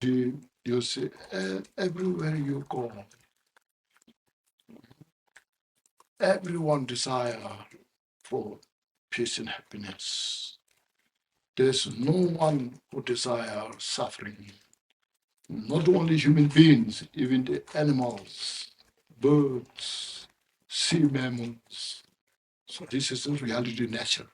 You see, everywhere you go, everyone desire for peace and happiness. There's no one who desire suffering. Not only human beings, even the animals, birds, sea mammals. So this is the reality nature.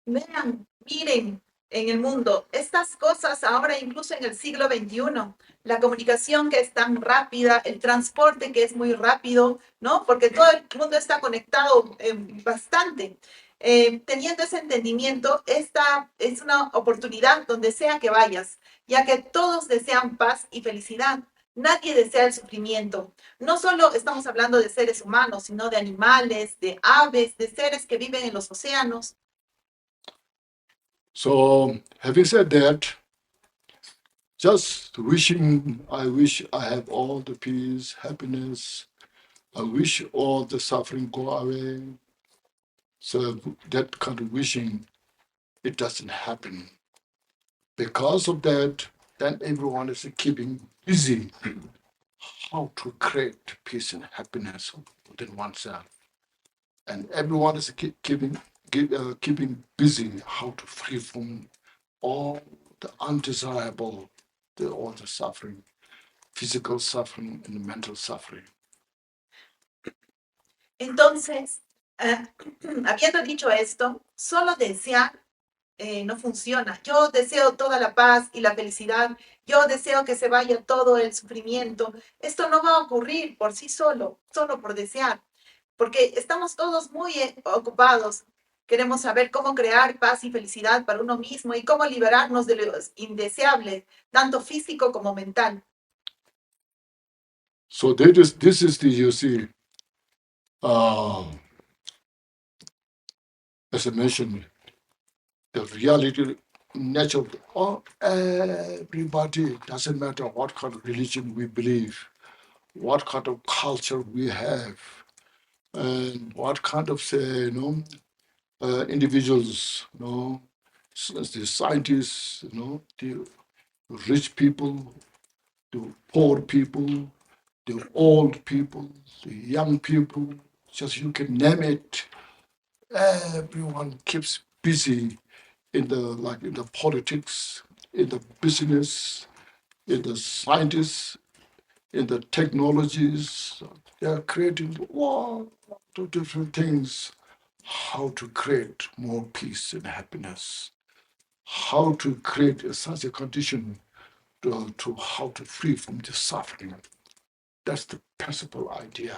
Vean, miren en el mundo, estas cosas ahora incluso en el siglo XXI, la comunicación que es tan rápida, el transporte que es muy rápido, ¿no? Porque todo el mundo está conectado bastante. Teniendo ese entendimiento, esta es una oportunidad donde sea que vayas, ya que todos desean paz y felicidad. Nadie desea el sufrimiento. No solo estamos hablando de seres humanos, sino de animales, de aves, de seres que viven en los océanos. So having said that, just wishing, I wish I have all the peace, happiness. I wish all the suffering go away. So that kind of wishing, it doesn't happen. Because of that, then everyone is keeping busy how to create peace and happiness within oneself. And everyone is keeping busy how to free from all the undesirable, all the suffering, physical suffering and mental suffering. Entonces, habiendo dicho esto, solo desear no funciona. Yo deseo toda la paz y la felicidad. Yo deseo que se vaya todo el sufrimiento. Esto no va a ocurrir por sí solo, solo por desear, porque estamos todos muy ocupados. Queremos saber cómo crear paz y felicidad para uno mismo y cómo liberarnos de los indeseables, tanto físico como mental. So this is the, you see, as I mentioned, the reality, nature of everybody. Doesn't matter what kind of religion we believe, what kind of culture we have, and what kind of, say, individuals, the scientists, the rich people, the poor people, the old people, the young people, just you can name it. Everyone keeps busy in the politics, in the business, in the scientists, in the technologies. They are creating all the different things. How to create more peace and happiness. How to create such a condition to how to free from the suffering. That's the principal idea.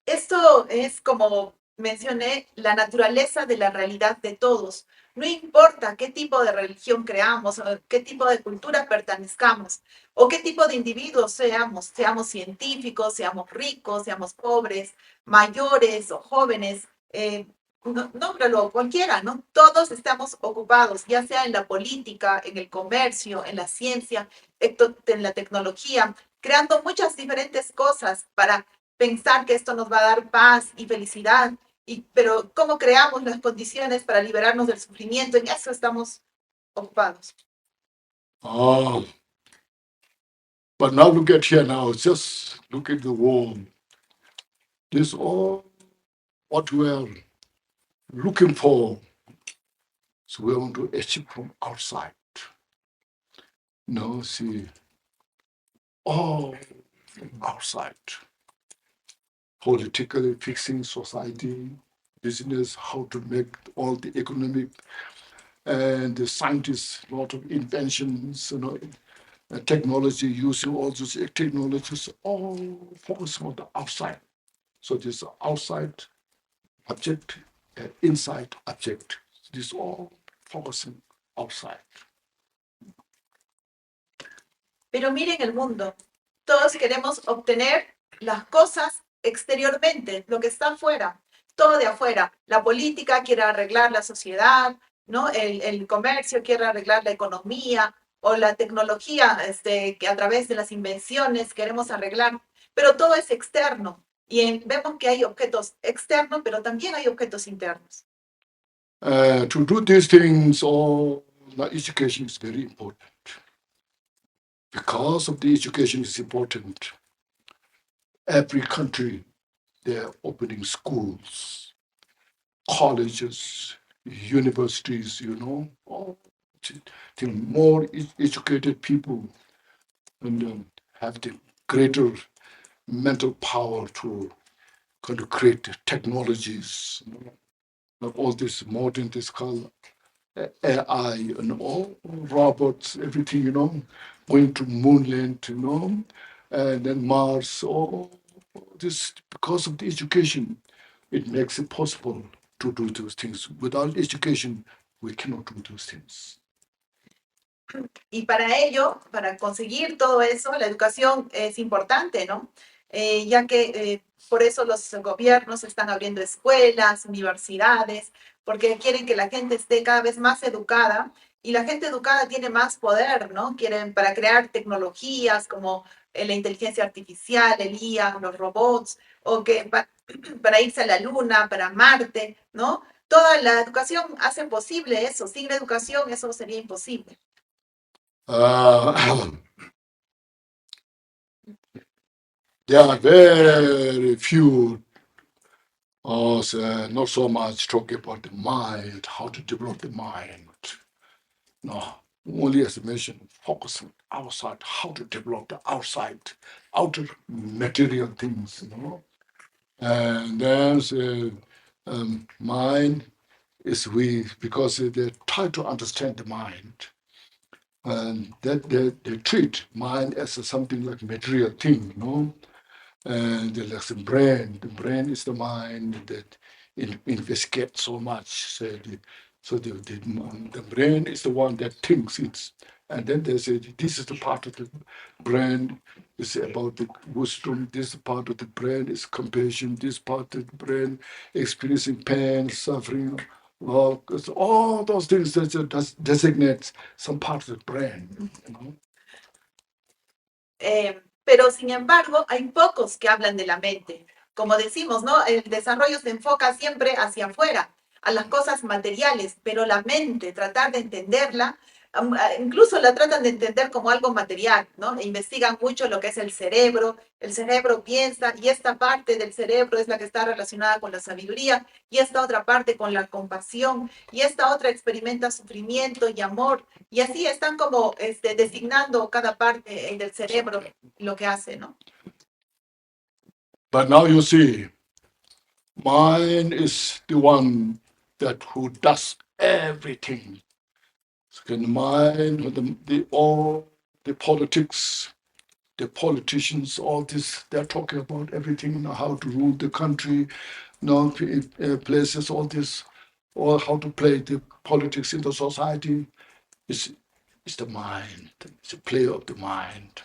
Esto es, como mencioné, la naturaleza de la realidad de todos. No importa qué tipo de religión creamos, o qué tipo de cultura pertenezcamos, o qué tipo de individuos seamos científicos, seamos ricos, seamos pobres, mayores o jóvenes, nómbralo cualquiera, ¿no? Todos estamos ocupados, ya sea en la política, en el comercio, en la ciencia, en la tecnología, creando muchas diferentes cosas para pensar que esto nos va a dar paz y felicidad, pero cómo creamos las condiciones para liberarnos del sufrimiento, en eso estamos ocupados. But now look at here now, just look at the world. This all what we are looking for. So we want to achieve from outside. No, see, all from outside. Politically fixing society, business, how to make all the economic and the scientists, a lot of inventions, technology, using all those technologies, all focusing on the outside. So this outside object and inside object. This all focusing outside. Pero miren el mundo, todos queremos obtener las cosas exteriormente, lo que está afuera, todo de afuera. La política quiere arreglar la sociedad, ¿no? El comercio quiere arreglar la economía o la tecnología, que a través de las invenciones queremos arreglar, pero todo es externo y vemos que hay objetos externos, pero también hay objetos internos. To do these things, all education is very important. Because of the education is important, every country they're opening schools, colleges, universities, all the more educated people and have the greater mental power to kind of create technologies, like all this modern, this called AI and all robots, everything, going to moonland, and then Mars, all this because of the education, it makes it possible to do those things. Without education, we cannot do those things. Y para ello, para conseguir todo eso, la educación es importante, ¿no? Ya que por eso los gobiernos están abriendo escuelas, universidades, porque quieren que la gente esté cada vez más educada y la gente educada tiene más poder, ¿no? Quieren para crear tecnologías como la inteligencia artificial, el IA, los robots, o que para irse a la luna, para Marte, ¿no? Toda la educación hace posible eso. Sin la educación eso sería imposible. There are very few, not so much talking about the mind, how to develop the mind. No, only as I mentioned, focusing outside, how to develop the outer material things, And then mind is weak because they try to understand the mind. And that they treat mind as something like material thing. And there's the brain is the mind that investigates so much. The brain is the one that thinks it. And then they say, this is the part of the brain is about the wisdom, this part of the brain is compassion, this part of the brain experiencing pain, suffering, love, all those things that designate some part of the brain. Pero sin embargo, hay pocos que hablan de la mente. Como decimos, ¿no? El desarrollo se enfoca siempre hacia afuera, a las cosas materiales, pero la mente, tratar de entenderla, incluso la tratan de entender como algo material, ¿no? E investigan mucho lo que es el cerebro piensa y esta parte del cerebro es la que está relacionada con la sabiduría y esta otra parte con la compasión y esta otra experimenta sufrimiento y amor y así están como designando cada parte del cerebro lo que hace, ¿no? But now you see, mind is the one that who does everything. So the mind, all the politics, the politicians, all this, they're talking about everything, how to rule the country, places, all this, or how to play the politics in the society. It's the mind. It's a play of the mind.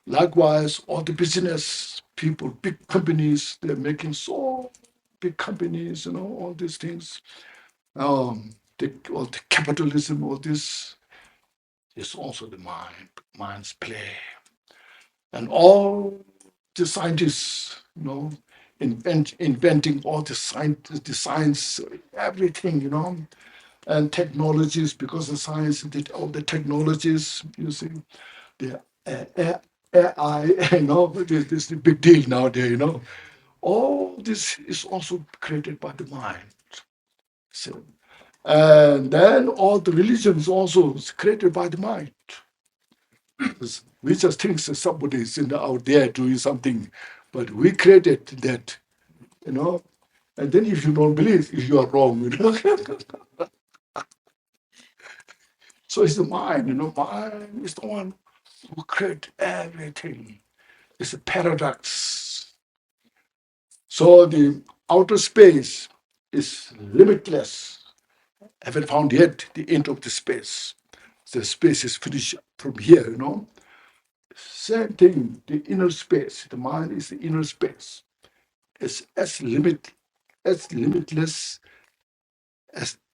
Likewise, all the business people, big companies, they're making so big companies, all these things. All the capitalism, all this is also the mind's play. And all the scientists, inventing all the science, everything, and technologies, because the science did all the technologies, you see, the AI, this is the big deal nowadays. All this is also created by the mind. So, and then all the religions also is created by the mind. We just think that somebody is out there doing something, but we created that, you know. And then if you don't believe, you are wrong. So it's the mind, mind is the one who created everything. It's a paradox. So the outer space is limitless. Haven't found yet the end of the space. The space is finished from here. Same thing, the inner space. The mind is the inner space. It's as limitless as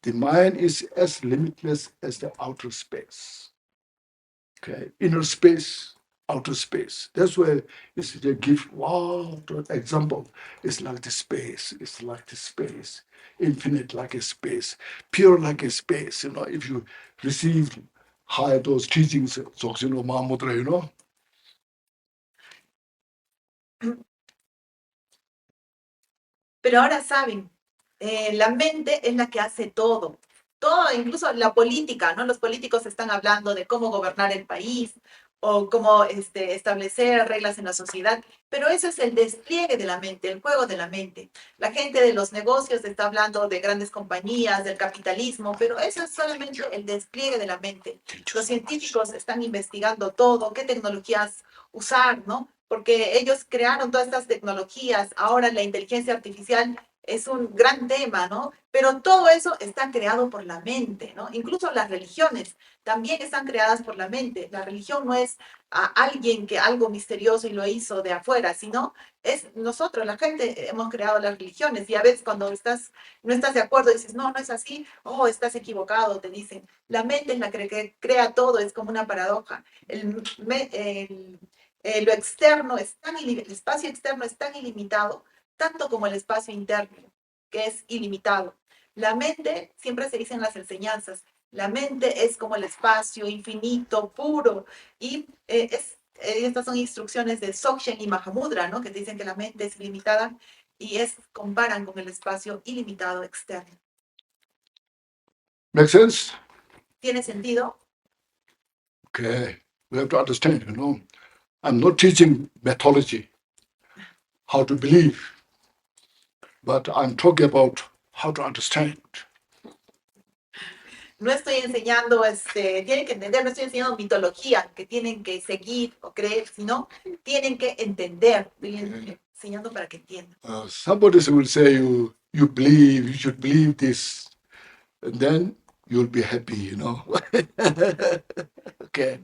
the mind is as limitless as the outer space. Okay, inner space outer space. That's where they give wow the example. It's like the space. It's like the space, infinite like a space, pure like a space. If you receive high those teachings, Mahamudra. Pero ahora saben, la mente es la que hace todo. Todo, incluso la política, ¿no? Los políticos están hablando de cómo gobernar el país o cómo establecer reglas en la sociedad, pero eso es el despliegue de la mente, el juego de la mente. La gente de los negocios está hablando de grandes compañías, del capitalismo, pero eso es solamente el despliegue de la mente. Los científicos están investigando todo, qué tecnologías usar, ¿no? Porque ellos crearon todas estas tecnologías, ahora la inteligencia artificial es un gran tema, ¿no? Pero todo eso está creado por la mente, ¿no? Incluso las religiones también están creadas por la mente. La religión no es a alguien que algo misterioso y lo hizo de afuera, sino es nosotros, la gente, hemos creado las religiones. Y a veces cuando no estás de acuerdo, dices, no, no es así, oh, estás equivocado, te dicen. La mente es la que crea todo, es como una paradoja. Lo externo es el espacio externo es tan ilimitado, tanto como el espacio interno, que es ilimitado. La mente, siempre se dice en las enseñanzas, la mente es como el espacio infinito, puro, y estas son instrucciones de Dzogchen y Mahamudra, ¿no? Que te dicen que la mente es ilimitada y comparan con el espacio ilimitado externo. Make sense? ¿Tiene sentido? Okay. We have to understand, I'm not teaching methodology, how to believe, but I'm talking about how to understand. No estoy enseñando, tienen que entender, no estoy enseñando mitología que tienen que seguir o creer, sino tienen que entender. Estoy enseñando para que entiendan. Somebody will say you believe, you should believe this, and then you'll be happy, Okay.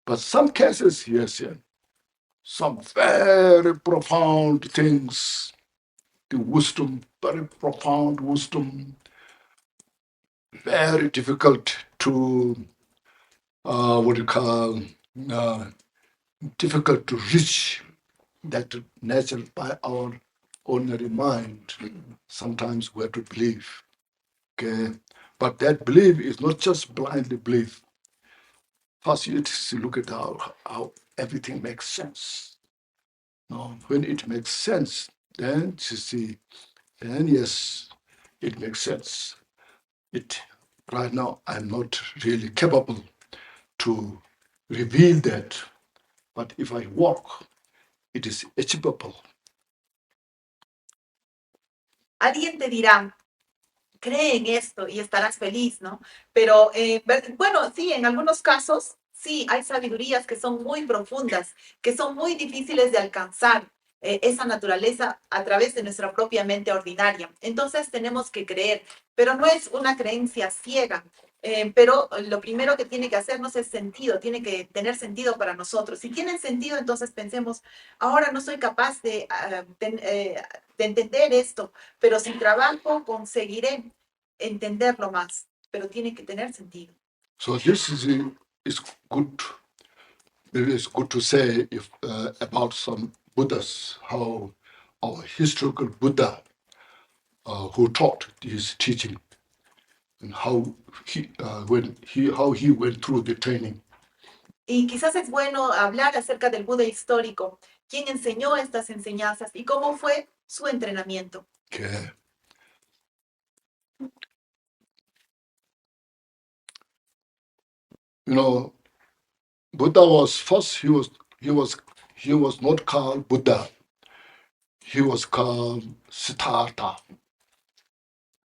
But some cases, yes, yeah, some very profound things, the wisdom, very profound wisdom, very difficult to what you call uh, difficult to reach that nature by our ordinary mind. Sometimes we have to believe. Okay, but that belief is not just blindly belief. First, you have to look at how everything makes sense. No, when it makes sense, then you see, then yes, it makes sense. It right now I'm not really capable to reveal that, but if I walk, it is achievable. Alguien te dirá, cree en esto y estarás feliz, ¿no? Pero bueno, sí, en algunos casos, sí, hay sabidurías que son muy profundas, que son muy difíciles de alcanzar esa naturaleza a través de nuestra propia mente ordinaria. Entonces tenemos que creer, pero no es una creencia ciega. Pero lo primero que tiene que hacernos es sentido, tiene que tener sentido para nosotros. Si tienen sentido, entonces pensemos, ahora no soy capaz de entender esto, pero si trabajo conseguiré entenderlo más, pero tiene que tener sentido. So this is good. Maybe it's good to say if about some Buddhas, how our historical Buddha who taught his teaching and how he went through the training. Y quizás es bueno hablar acerca del Buda histórico, quién enseñó estas enseñanzas y cómo fue su entrenamiento. Okay. Buddha was first. He was not called Buddha. He was called Siddhartha.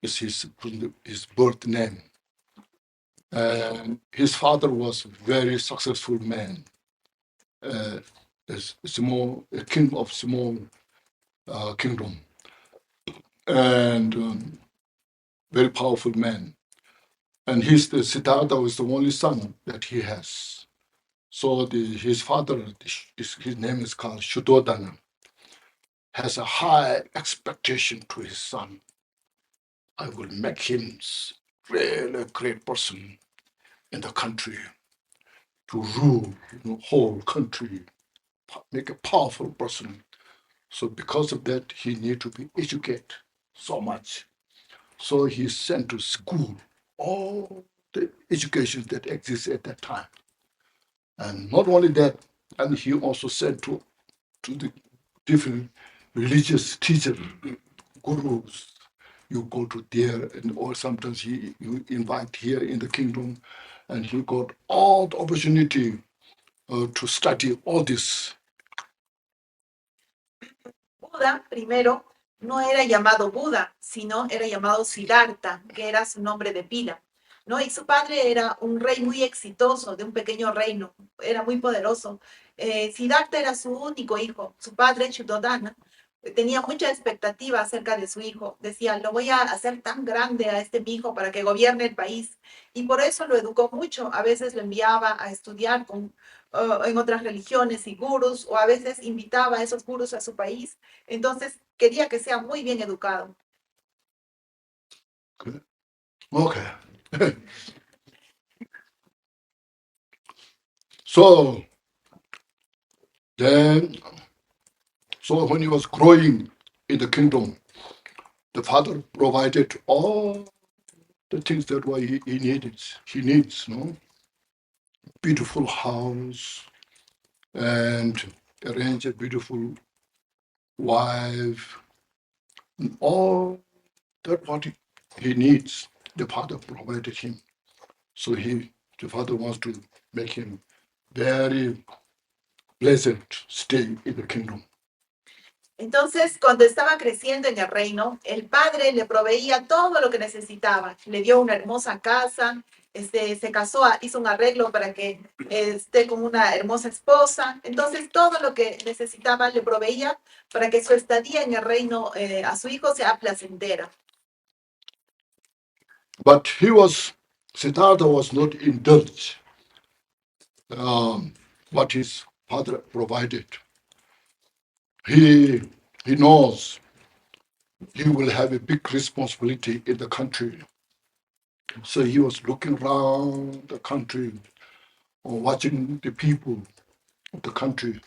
Is his birth name. And his father was a very successful man, a king of small kingdom, and very powerful man. And the Siddhartha was the only son that he has. So his father, his name is called Shuddhodana, has a high expectation to his son. I will make him really a great person in the country. to rule the whole country, make a powerful person. So because of that, he need to be educated so much. So he sent to school all the education that exists at that time. And not only that, and he also sent to the different religious teachers, gurus. You go to there, and or sometimes you invite here in the kingdom, and he got all the opportunity to study all this. Buda, primero, no era llamado Buda, sino era llamado Siddhartha, que era su nombre de pila, ¿no? Y su padre era un rey muy exitoso de un pequeño reino, era muy poderoso. Siddhartha era su único hijo. Su padre, Shuddhodana, tenía mucha expectativa acerca de su hijo. Decía, lo voy a hacer tan grande a este mi hijo para que gobierne el país. Y por eso lo educó mucho. A veces lo enviaba a estudiar en otras religiones y gurus, o a veces invitaba a esos gurus a su país. Entonces, quería que sea muy bien educado. Okay. So then, so when he was growing in the kingdom, the father provided all the things that why he needed. He needs, no, beautiful house and arrange a beautiful wife, and all that what he needs. The father provided him. So the father wants to make him very pleasant stay in the kingdom. Entonces, cuando estaba creciendo en el reino, el padre le proveía todo lo que necesitaba. Le dio una hermosa casa, se casó, hizo un arreglo para que esté con una hermosa esposa. Entonces, todo lo que necesitaba le proveía para que su estadía en el reino a su hijo sea placentera. But Siddhartha was not indulged what his father provided. He knows he will have a big responsibility in the country. So he was looking around the country or watching the people of the country.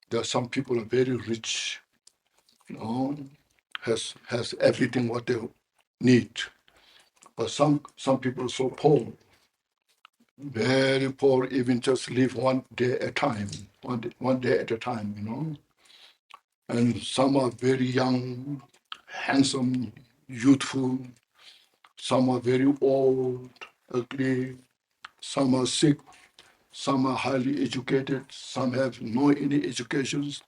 There are some people are very rich, you know, has everything what they need. But some people are so poor, very poor, even just live one day at a time, one day at a time, you know. And some are very young, handsome, youthful. Some are very old, ugly. Some are sick. Some are highly educated. Some have no any educations.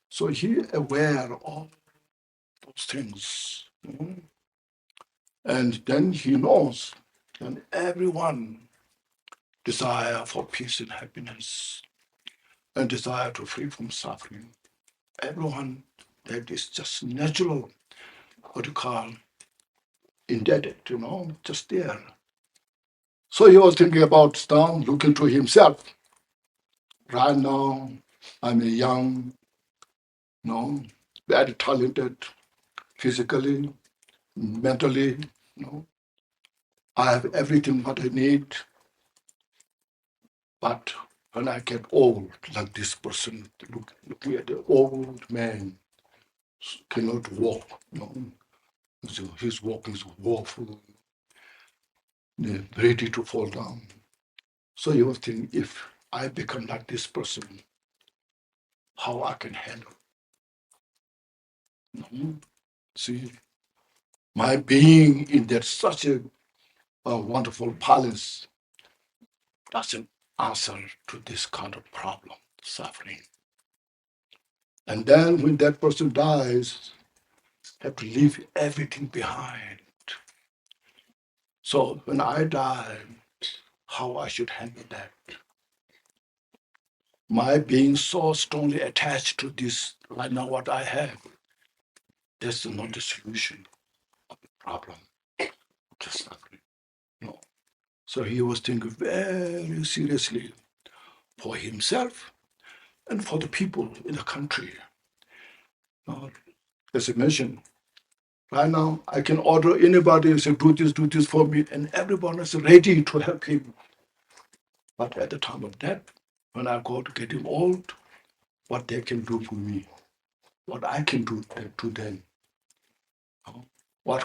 So he aware of all those things. You know? And then he knows that everyone desire for peace and happiness and desire to free from suffering. Everyone, that is just natural, what you call indebted, you know, just there. So he was thinking about now, looking to himself. Right now, I'm a young, you know, very talented, physically, mentally, you know. I have everything what I need. But when I get old, like this person, looking at the old man, cannot walk, you know. So his walk is woeful, ready to fall down. So you was thinking, if I become like this person, how I can handle. See, my being in that such a wonderful palace doesn't answer to this kind of problem, suffering. And then when that person dies, have to leave everything behind. So when I die, how I should handle that? My being so strongly attached to this right now, what I have, that's not the solution of the problem. Just not, no. So he was thinking very seriously for himself and for the people in the country. As I mentioned, right now I can order anybody say do this for me, and everyone is ready to help him. But at the time of death, when I got getting old, what they can do for me, what I can do to them, what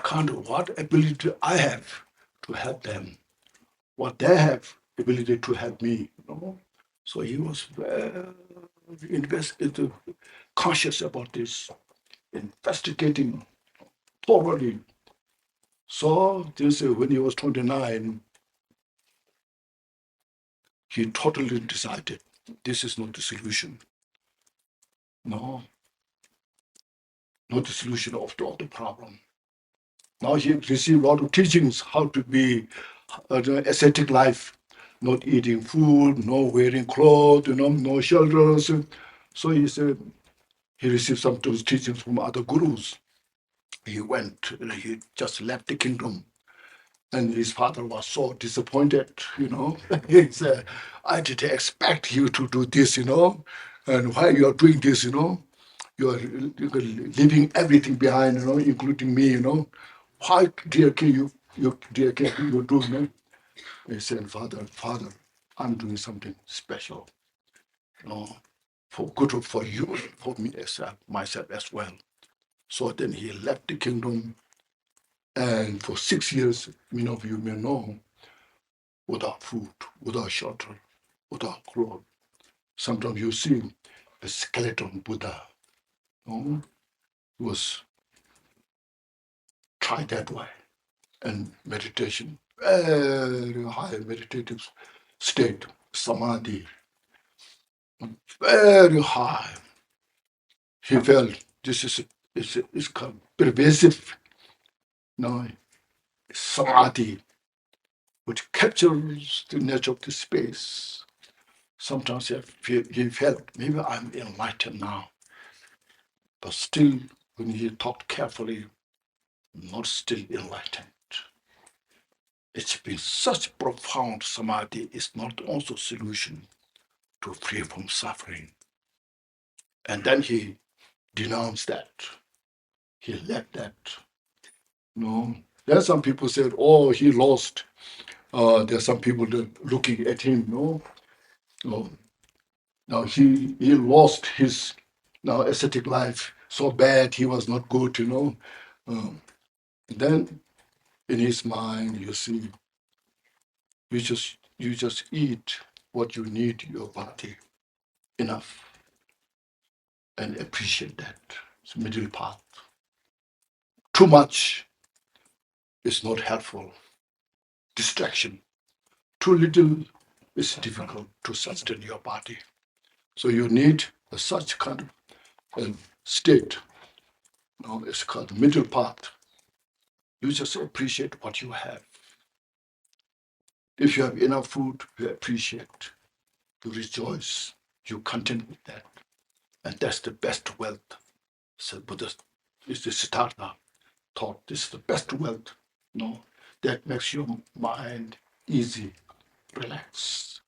ability I have to help them, what they have ability to help me. So he was very conscious about this, investigating thoroughly. So this when he was 29, he totally decided this is not the solution. No, not the solution of the problem. Now he received a lot of teachings how to be ascetic life, not eating food, no wearing clothes, no shelters. So he said he received some of those teachings from other gurus. He went, he just left the kingdom. And his father was so disappointed. He said, I didn't expect you to do this. And why you are doing this. You're leaving everything behind, including me. Why, dear king, dear king, you do? He said, Father, I'm doing something special, for good for you, for me myself as well. So then he left the kingdom, and for 6 years, many of you may know, without food, without shelter, without clothes. Sometimes you see a skeleton Buddha, who was tried that way. And meditation, very high meditative state, samadhi, very high. He felt this is pervasive, samadhi, which captures the nature of the space. Sometimes he felt maybe I'm enlightened now, but still, when he talked carefully, not still enlightened. It's been such profound samadhi is not also solution to free from suffering. And then he denounced that. He left that. No. There are some people said, oh, he lost. There are some people that looking at him, no. Now he lost his now ascetic life so bad he was not good. Then in his mind, you see, you just eat what you need your body enough and appreciate that. It's middle path. Too much is not helpful. Distraction. Too little is difficult to sustain your body. So you need such kind of state. It's called middle path. You just appreciate what you have. If you have enough food, you appreciate, you rejoice, you content with that. And that's the best wealth. So Buddha is the Siddhartha thought this is the best wealth. That makes your mind easy, relaxed.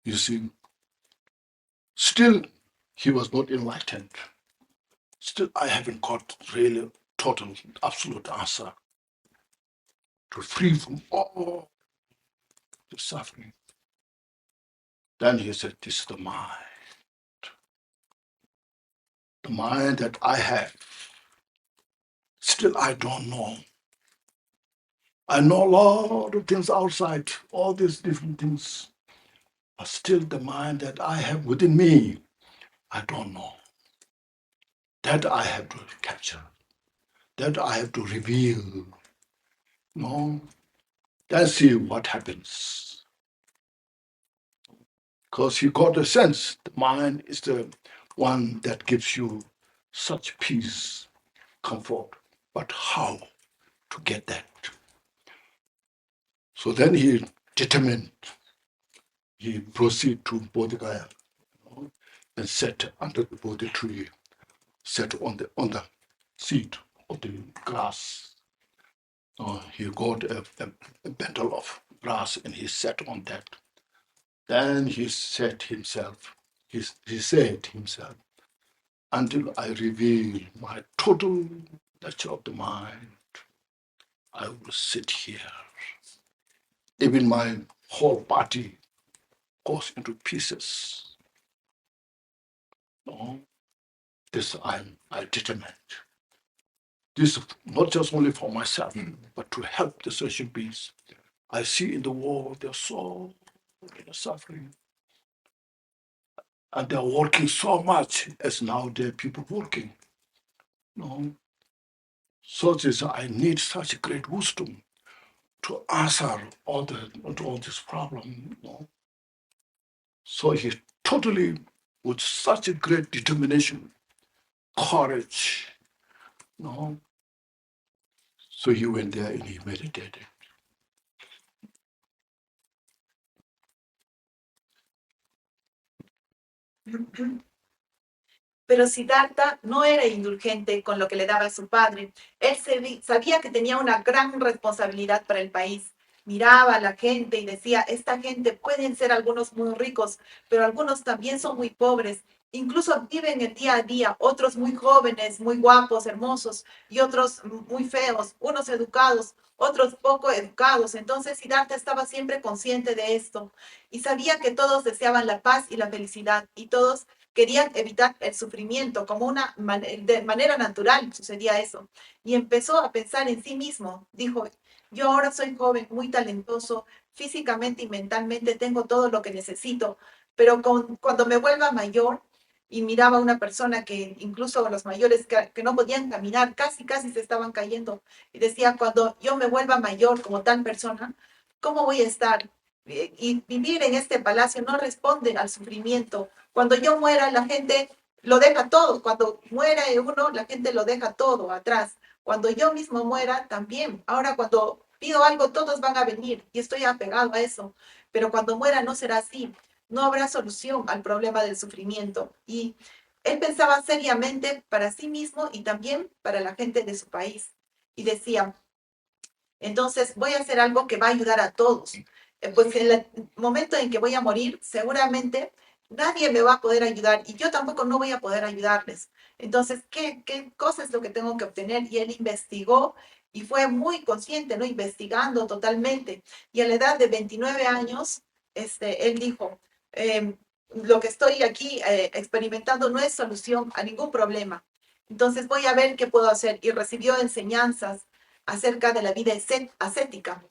You see, still he was not enlightened. Still, I haven't got really total, absolute answer to free from all the suffering. Then he said, this is the mind that I have. Still, I don't know. I know a lot of things outside, all these different things, but still the mind that I have within me, I don't know. That I have to capture. That I have to reveal. Then see what happens. Because you got a sense, the mind is the one that gives you such peace, comfort. But how to get that? So then he determined, he proceeded to Bodh Gaya, and sat under the Bodhi tree, sat on the seat of the grass. He got a bundle of grass and he sat on that. Then he said himself, until I reveal my total nature of the mind, I will sit here. Even my whole body goes into pieces. No, this I determined. This is not just only for myself, but to help the social beings. I see in the world they're so suffering, and they're working so much as now there are people working. No, so this I need such great wisdom to answer all this problem. No, so he totally, with such a great determination, courage. No, so he went there and he meditated. Pero Siddhartha no era indulgente con lo que le daba su padre. Él sabía que tenía una gran responsabilidad para el país. Miraba a la gente y decía, esta gente pueden ser algunos muy ricos, pero algunos también son muy pobres. Incluso viven el día a día, otros muy jóvenes, muy guapos, hermosos, y otros muy feos, unos educados, otros poco educados. Entonces Siddhartha estaba siempre consciente de esto y sabía que todos deseaban la paz y la felicidad y todos querían evitar el sufrimiento, como de manera natural sucedía eso. Y empezó a pensar en sí mismo. Dijo, yo ahora soy joven, muy talentoso, físicamente y mentalmente tengo todo lo que necesito, pero cuando me vuelva mayor y miraba a una persona que incluso los mayores que no podían caminar, casi se estaban cayendo, y decía, cuando yo me vuelva mayor como tal persona, ¿cómo voy a estar? Y vivir en este palacio no responde al sufrimiento. Cuando yo muera, la gente lo deja todo. Cuando muera uno, la gente lo deja todo atrás. Cuando yo mismo muera, también. Ahora, cuando pido algo, todos van a venir y estoy apegado a eso. Pero cuando muera, no será así. No habrá solución al problema del sufrimiento. Y él pensaba seriamente para sí mismo y también para la gente de su país. Y decía, entonces voy a hacer algo que va a ayudar a todos. Pues en el momento en que voy a morir, seguramente nadie me va a poder ayudar y yo tampoco no voy a poder ayudarles. Entonces, ¿qué cosa es lo que tengo que obtener? Y él investigó y fue muy consciente, ¿no? Investigando totalmente. Y a la edad de 29 años, él dijo, lo que estoy aquí experimentando no es solución a ningún problema. Entonces voy a ver qué puedo hacer. Y recibió enseñanzas acerca de la vida ascética.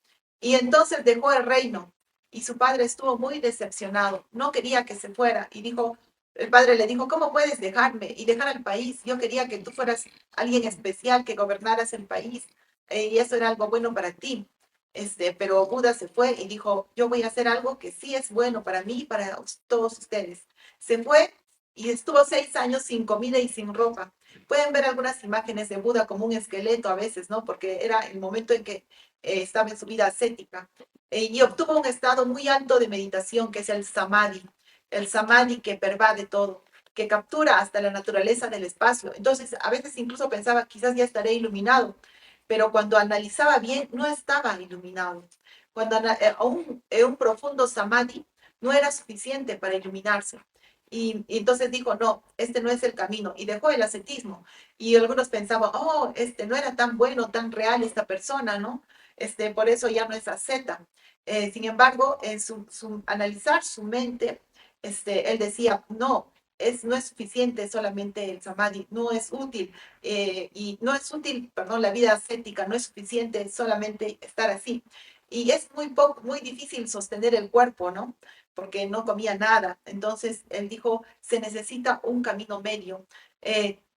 Y entonces dejó el reino y su padre estuvo muy decepcionado, no quería que se fuera y dijo, el padre le dijo, ¿cómo puedes dejarme y dejar al país? Yo quería que tú fueras alguien especial, que gobernaras el país y eso era algo bueno para ti. Pero Buda se fue y dijo, yo voy a hacer algo que sí es bueno para mí y para todos ustedes. Se fue y estuvo 6 años sin comida y sin ropa. Pueden ver algunas imágenes de Buda como un esqueleto a veces, ¿no? Porque era el momento en que estaba en su vida ascética. Y obtuvo un estado muy alto de meditación, que es el samadhi que pervade todo, que captura hasta la naturaleza del espacio. Entonces, a veces incluso pensaba, quizás ya estaré iluminado, pero cuando analizaba bien, no estaba iluminado. Cuando un profundo samadhi no era suficiente para iluminarse. Y entonces dijo, no, este no es el camino, y dejó el ascetismo. Y algunos pensaban, oh, este no era tan bueno, tan real esta persona, ¿no? Por eso ya no es asceta. Sin embargo, en analizar su mente, él decía, no, no es suficiente solamente el samadhi, no es útil, y no es útil, perdón, la vida ascética, no es suficiente solamente estar así. Y es muy difícil sostener el cuerpo, ¿no? Porque no comía nada. Entonces él dijo, se necesita un camino medio.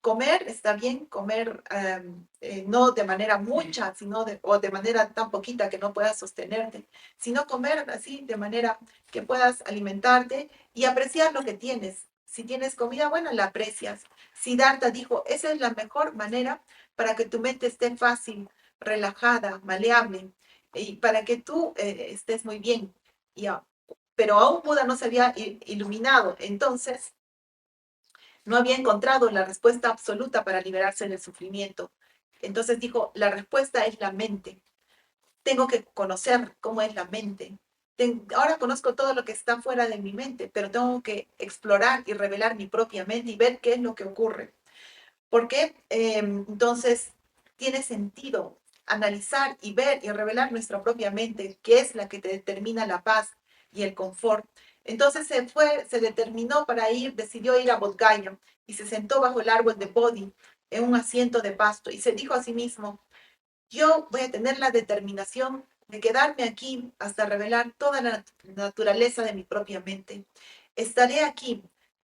Comer está bien, comer no de manera mucha, o de manera tan poquita que no puedas sostenerte, sino comer así de manera que puedas alimentarte y apreciar lo que tienes. Si tienes comida buena, la aprecias. Siddhartha dijo, esa es la mejor manera para que tu mente esté fácil, relajada, maleable, y para que tú estés muy bien. Y, pero aún Buda no se había iluminado, entonces no había encontrado la respuesta absoluta para liberarse del sufrimiento. Entonces dijo, la respuesta es la mente. Tengo que conocer cómo es la mente. Ahora conozco todo lo que está fuera de mi mente, pero tengo que explorar y revelar mi propia mente y ver qué es lo que ocurre. Porque entonces tiene sentido analizar y ver y revelar nuestra propia mente, que es la que te determina la paz y el confort. Entonces se determinó para ir, decidió ir a Bodhgaya y se sentó bajo el árbol de Bodhi en un asiento de pasto y se dijo a sí mismo, yo voy a tener la determinación de quedarme aquí hasta revelar toda la naturaleza de mi propia mente. Estaré aquí,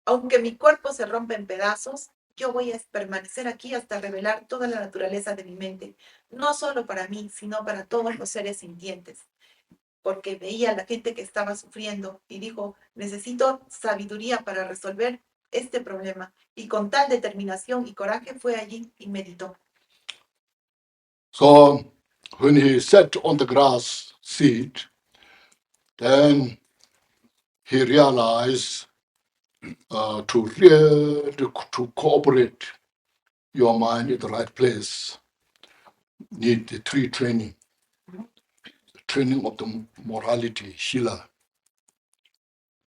aunque mi cuerpo se rompa en pedazos, yo voy a permanecer aquí hasta revelar toda la naturaleza de mi mente, no solo para mí, sino para todos los seres sintientes, porque veía a la gente que estaba sufriendo y dijo, necesito sabiduría para resolver este problema. Y con tal determinación y coraje fue allí y meditó. So when he sat on the grass seat, then he realized to cooperate your mind in the right place, need the three training. The training of the morality, Shila,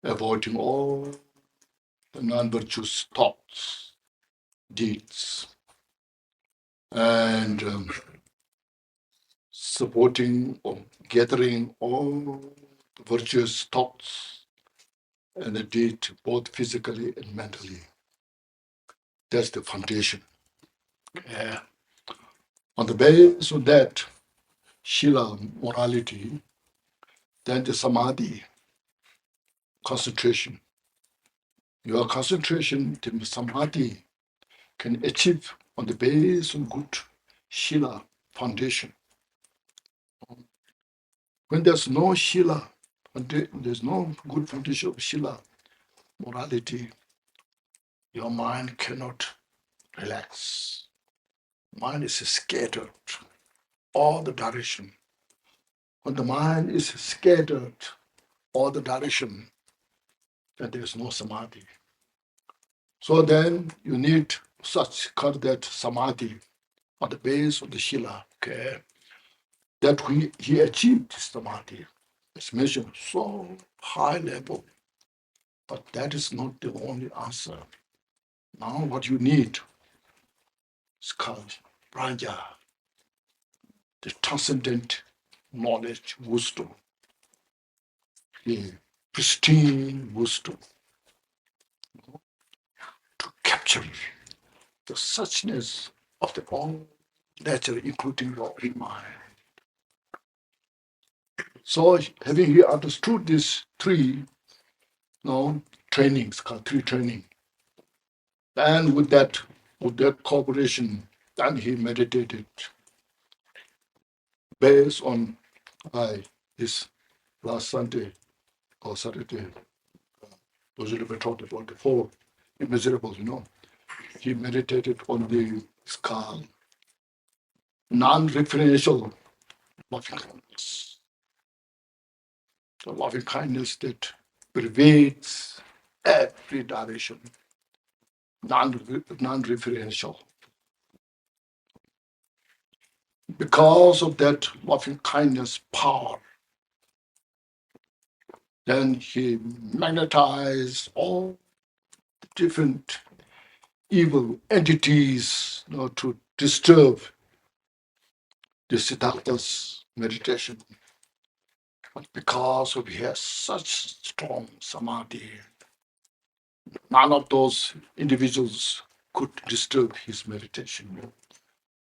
avoiding all the non-virtuous thoughts, deeds, and supporting or gathering all the virtuous thoughts and the deed, both physically and mentally. That's the foundation. Yeah. On the basis of that, Shila, morality, then the samadhi, concentration. Your concentration, the samadhi, can achieve on the basis of good Shila foundation. When there's no Shila, there's no good foundation of Shila, morality, your mind cannot relax. Mind is scattered all the direction. When the mind is scattered all the direction, then there's no samadhi. So then you need such called that samadhi on the base of the Shila. Okay, that he achieved this samadhi. It's mentioned so high level, but that is not the only answer. Now what you need is called prajna, the transcendent knowledge, wisdom, the pristine wisdom to capture the suchness of the all nature, including your own mind. So having he understood these three trainings, called three training, and with that cooperation, then he meditated based on his last Sunday or Saturday, was a little bit talked about the four immeasurables, He meditated on the skull, non-referential loving kindness. The loving kindness that pervades every direction, non-referential. Because of that loving kindness power, then he magnetized all the different evil entities to disturb the Siddhartha's meditation. But because of he has such strong samadhi, none of those individuals could disturb his meditation.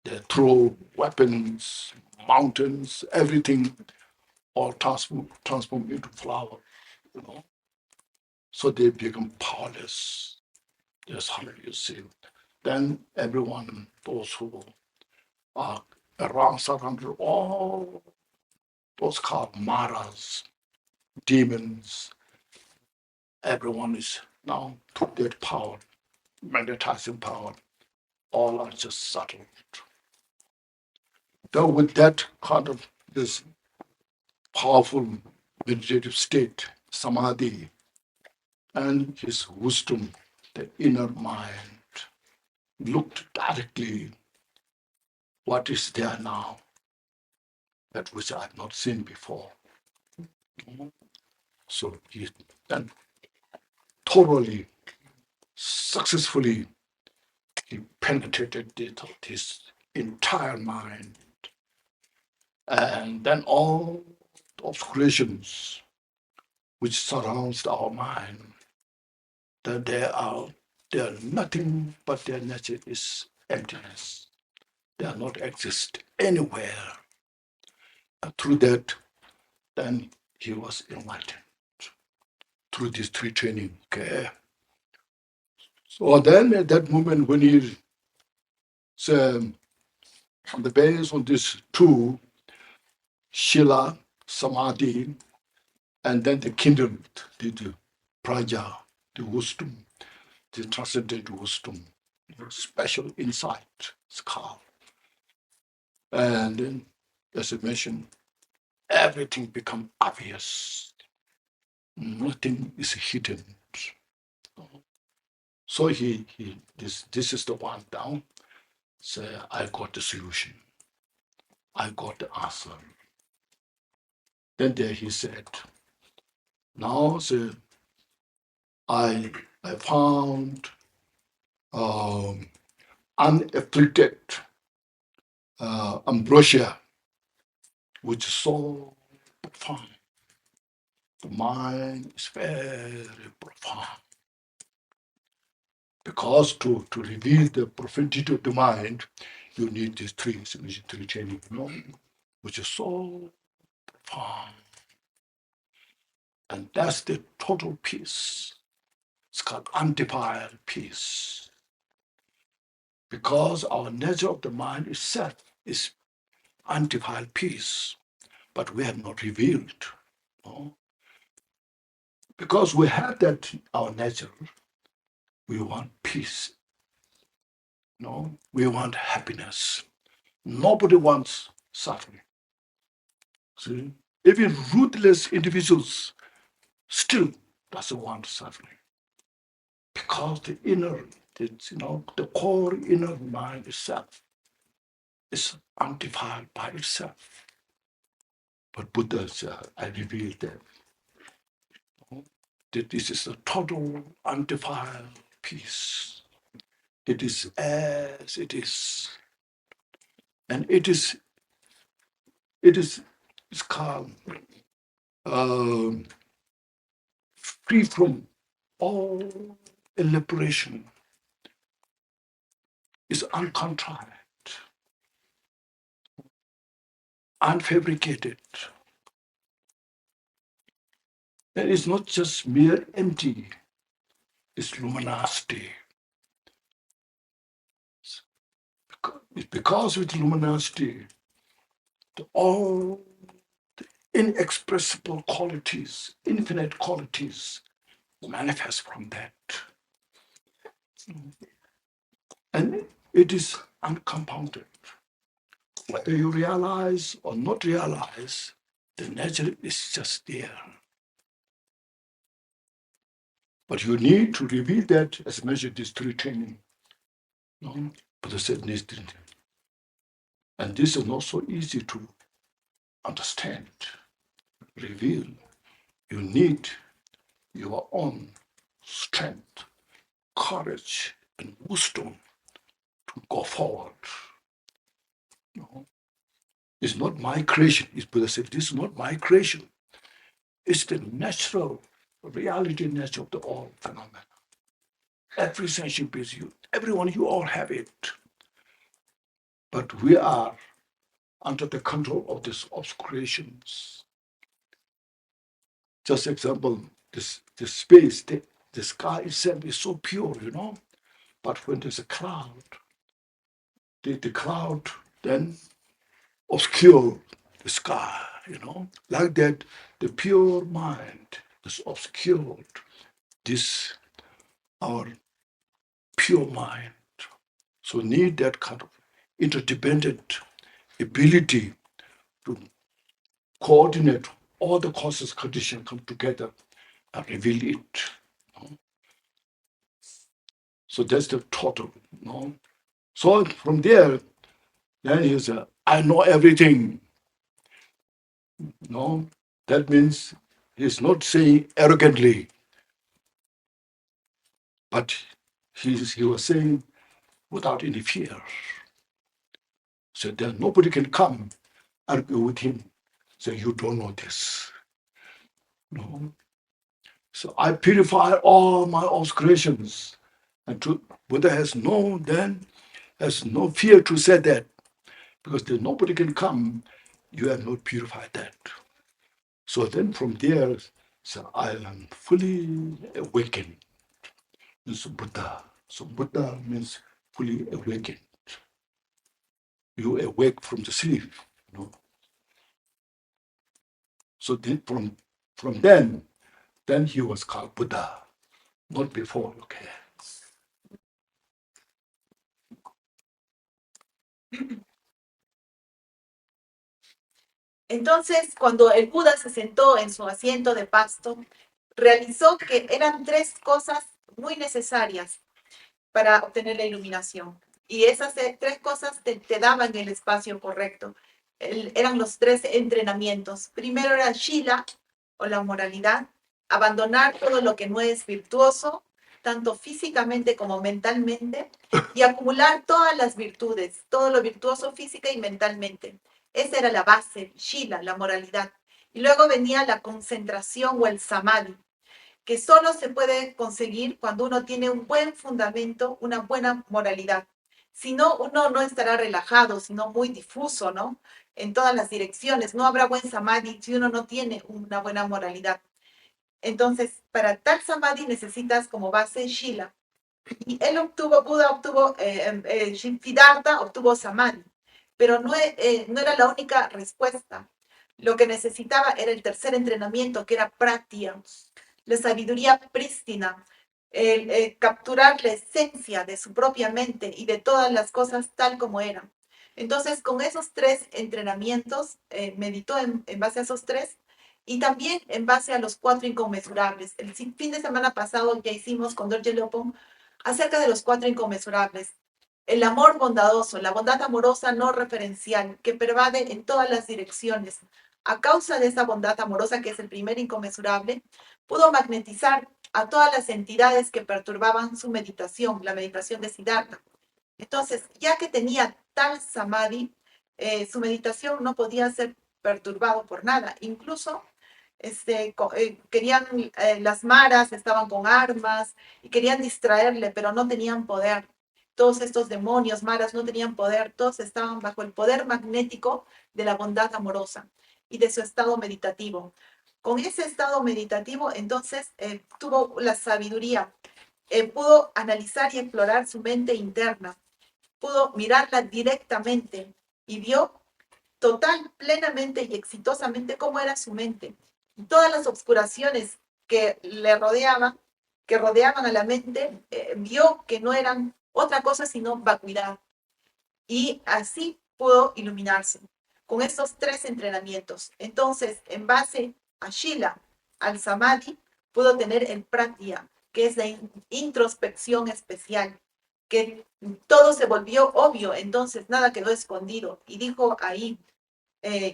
They throw weapons, mountains, everything, all transform into flower, you know. So they become powerless. That's how you see. Then everyone, those who are around, surrounded, all those called maras, demons, everyone is now to that power, magnetizing power. All are just subtle. Though with that kind of this powerful meditative state, samadhi, and his wisdom, the inner mind, looked directly what is there now, that which I have not seen before. So he then thoroughly, successfully, he penetrated his entire mind. And then all obscurations which surrounds our mind, that they are nothing but their nature is emptiness. They are not exist anywhere. And through that, then he was enlightened through this three training. Okay. So then at that moment when he on the base on this two, Shila, Samadhi, and then the kindled, the praja, the wisdom, the transcendent wisdom, special insight, it's called. And then, as I mentioned, everything become obvious. Nothing is hidden. So this is the one down. Say, I got the solution. I got the answer. Then there he said, now say, I found unafflicted ambrosia, which is so profound. The mind is very profound. Because to reveal the profundity of the mind, you need these three training, which is so profound. And that's the total peace. It's called undefiled peace. Because our nature of the mind itself is undefiled peace, but we have not revealed. Because we have that, our nature, we want peace. We want happiness. Nobody wants suffering. See? Even ruthless individuals still doesn't want suffering. Because the inner, the core inner mind itself is undefiled by itself. But Buddha said, I revealed that this is a total undefiled peace. It is as it is. And it's calm, free from all elaboration, is uncontrived, unfabricated. And it's not just mere empty, it's luminosity. It's because with luminosity, all the inexpressible qualities, infinite qualities, manifest from that. And it is uncompounded. Whether you realize or not realize, the nature is just there. But you need to reveal that, as mentioned, this three training. But I said, and this is not so easy to understand, reveal. You need your own strength, courage, and wisdom to go forward. It's not my creation. It's Buddha said, this is not my creation. It's the natural reality nature of the all phenomena. Every sentient is you. Everyone, you all have it. But we are under the control of these obscurations. Just example, this space, the sky itself is so pure, But when there's a cloud, the cloud then obscure the sky, Like that, the pure mind is obscured. This, our pure mind. So need that kind of interdependent ability to coordinate all the causes conditions come together and reveal it. So that's the total. So from there, then he said, I know everything. That means he's not saying arrogantly, but he was saying without any fear. So that nobody can come argue with him. Say, you don't know this. So I purify all my creations. And Buddha has no fear to say that, because there's nobody can come. You have not purified that. So then from there, so I am fully awakened. This is Buddha. So Buddha means fully awakened. You awake from the sleep. You know? So then from then he was called Buddha, not before. Okay. Entonces, cuando el Buda se sentó en su asiento de pasto, realizó que eran tres cosas muy necesarias para obtener la iluminación. Y esas tres cosas te daban el espacio correcto. Eran los tres entrenamientos. Primero era Shila, o la moralidad, abandonar todo lo que no es virtuoso, tanto físicamente como mentalmente, y acumular todas las virtudes, todo lo virtuoso física y mentalmente. Esa era la base, Shila, la moralidad. Y luego venía la concentración o el samadhi, que solo se puede conseguir cuando uno tiene un buen fundamento, una buena moralidad. Si no, uno no estará relajado, sino muy difuso, ¿no? En todas las direcciones. No habrá buen samadhi si uno no tiene una buena moralidad. Entonces, para tal samadhi necesitas como base Shila. Y él Buda obtuvo, Siddhartha obtuvo samadhi, pero no era la única respuesta. Lo que necesitaba era el tercer entrenamiento, que era Pratya, la sabiduría prístina, capturar la esencia de su propia mente y de todas las cosas tal como eran. Entonces, con esos tres entrenamientos, meditó en base a esos tres y también en base a los cuatro inconmensurables. El fin de semana pasado ya hicimos con Dorje Lopon acerca de los cuatro inconmensurables. El amor bondadoso, la bondad amorosa no referencial, que pervade en todas las direcciones. A causa de esa bondad amorosa, que es el primer inconmensurable, pudo magnetizar a todas las entidades que perturbaban su meditación, la meditación de Siddhartha. Entonces, ya que tenía tal samadhi, su meditación no podía ser perturbado por nada. Incluso querían, las maras estaban con armas y querían distraerle, pero no tenían poder. Todos estos demonios, maras, no tenían poder, todos estaban bajo el poder magnético de la bondad amorosa y de su estado meditativo. Con ese estado meditativo, entonces, tuvo la sabiduría, pudo analizar y explorar su mente interna, pudo mirarla directamente y vio total, plenamente y exitosamente cómo era su mente. Todas las obscuraciones que le rodeaban, que rodeaban a la mente, vio que no eran otra cosa sino vacuidad. Y así pudo iluminarse con estos tres entrenamientos. Entonces, en base a Shila, al Samadhi, pudo tener el Pratya, que es la introspección especial, que todo se volvió obvio, entonces nada quedó escondido. Y dijo ahí,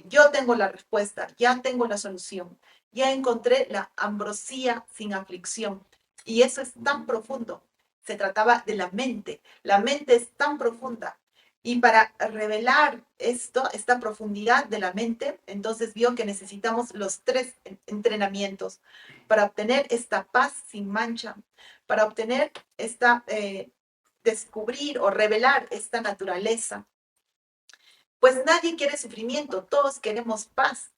yo tengo la respuesta, ya tengo la solución, ya encontré la ambrosía sin aflicción. Y eso es tan profundo. Se trataba de la mente. La mente es tan profunda. Y para revelar esta profundidad de la mente, entonces vio que necesitamos los tres entrenamientos para obtener esta paz sin mancha, para obtener descubrir o revelar esta naturaleza. Pues nadie quiere sufrimiento, todos queremos paz.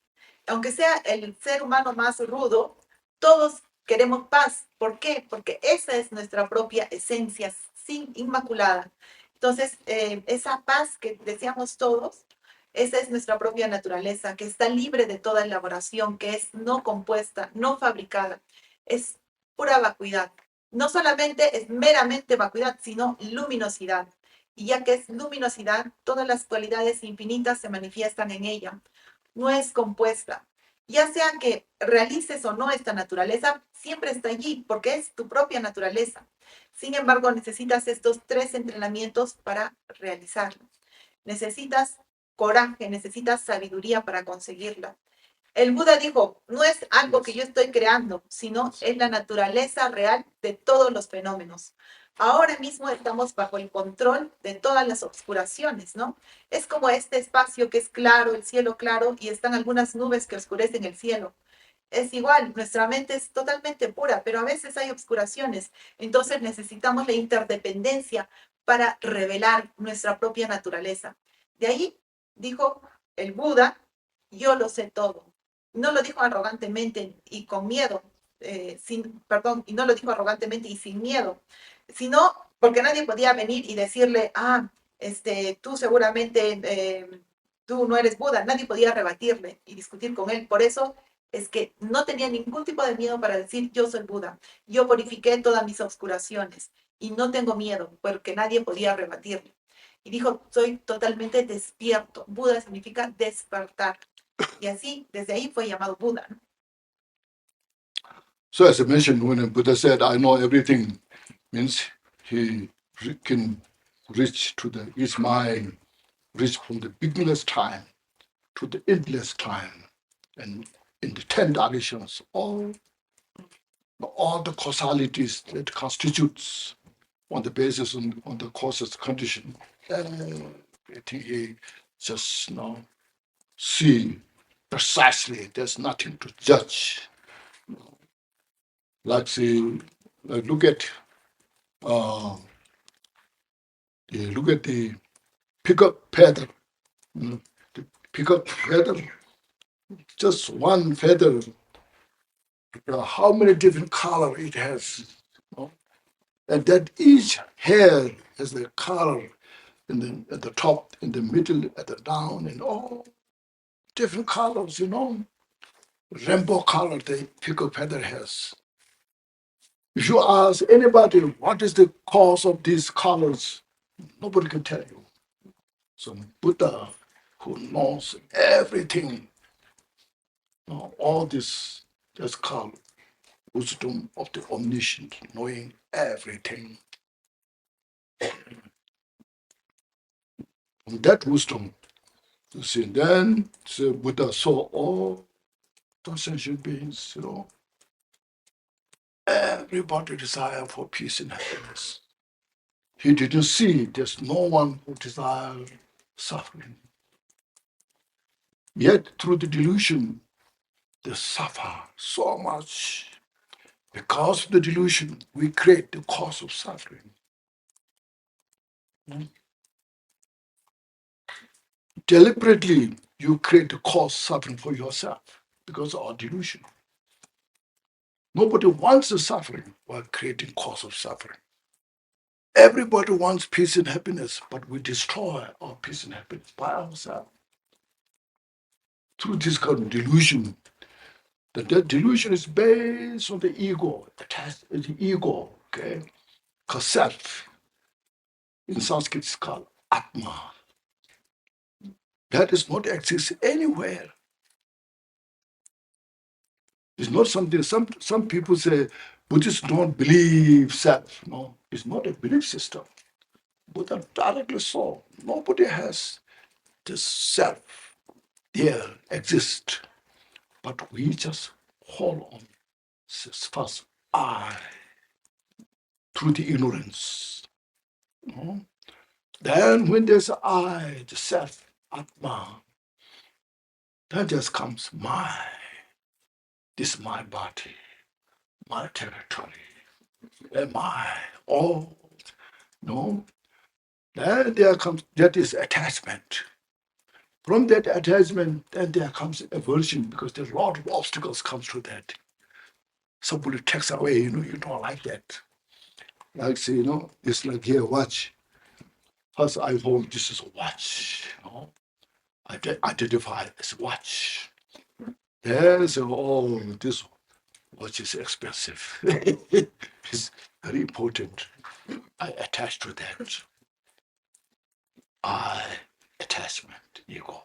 Aunque sea el ser humano más rudo, todos queremos paz. ¿Por qué? Porque esa es nuestra propia esencia, sin inmaculada. Entonces, esa paz que deseamos todos, esa es nuestra propia naturaleza, que está libre de toda elaboración, que es no compuesta, no fabricada. Es pura vacuidad. No solamente es meramente vacuidad, sino luminosidad. Y ya que es luminosidad, todas las cualidades infinitas se manifiestan en ella. No es compuesta. Ya sea que realices o no esta naturaleza, siempre está allí porque es tu propia naturaleza. Sin embargo, necesitas estos tres entrenamientos para realizarlo. Necesitas coraje, necesitas sabiduría para conseguirla. El Buda dijo, no es algo que yo estoy creando, sino es la naturaleza real de todos los fenómenos. Ahora mismo estamos bajo el control de todas las obscuraciones, ¿no? Es como este espacio que es claro, el cielo claro, y están algunas nubes que oscurecen el cielo. es igual, nuestra mente es totalmente pura, pero a veces hay obscuraciones. Entonces necesitamos la interdependencia para revelar nuestra propia naturaleza. De ahí dijo el Buda, yo lo sé todo. No lo dijo arrogantemente y con miedo, perdón, y no lo dijo arrogantemente y sin miedo, sino porque nadie podía venir y decirle, tú seguramente, tú no eres Buda, nadie podía rebatirle y discutir con él. Por eso es que no tenía ningún tipo de miedo para decir, yo soy Buda, yo purifiqué todas mis obscuraciones y no tengo miedo porque nadie podía rebatirle. Y dijo, soy totalmente despierto. Buda significa despertar. Y así, desde ahí fue llamado Buda, ¿no? So as I mentioned, when Buddha said, I know everything, means he can reach to his mind, reach from the beginningless time to the endless time, and in the 10 directions, all the causalities that constitutes on the basis on the causes condition. I think he just see precisely. There's nothing to judge. Like see, look at uh, the pickup pedal. The pickup pedal, just one feather. How many different color it has, and that each hair has a color at the top, in the middle, at the down, and all different colors. Rainbow color the pickup feather has. If you ask anybody what is the cause of these colors, nobody can tell you. So Buddha, who knows everything, all this is called wisdom of the omniscient, knowing everything. From that wisdom, you see, then the Buddha saw all the sentient beings, everybody desire for peace and happiness. He didn't see there's no one who desires suffering. Yet through the delusion, they suffer so much. Because of the delusion, we create the cause of suffering. Deliberately, you create the cause suffering for yourself because of our delusion. Nobody wants the suffering while creating cause of suffering. Everybody wants peace and happiness, but we destroy our peace and happiness by ourselves through this kind of delusion. That delusion is based on the ego, the ego, okay? Because self, in Sanskrit, is called Atma. That does not exist anywhere. It's not something, some people say Buddhists don't believe self. No, it's not a belief system. Buddha directly saw nobody has this self there exist, but we just hold on this first I through the ignorance. Then when there's I, the self, Atma, then just comes my, this is my body, my territory, and my all. No, then there comes that is attachment. From that attachment, then there comes aversion because there's a lot of obstacles comes to that. Somebody takes away, you don't like that. Like say, it's like here, watch. First I hold this is a watch, I identify as watch. Then say, oh, this watch is expensive. It's very important. I attach to that. I attachment, ego.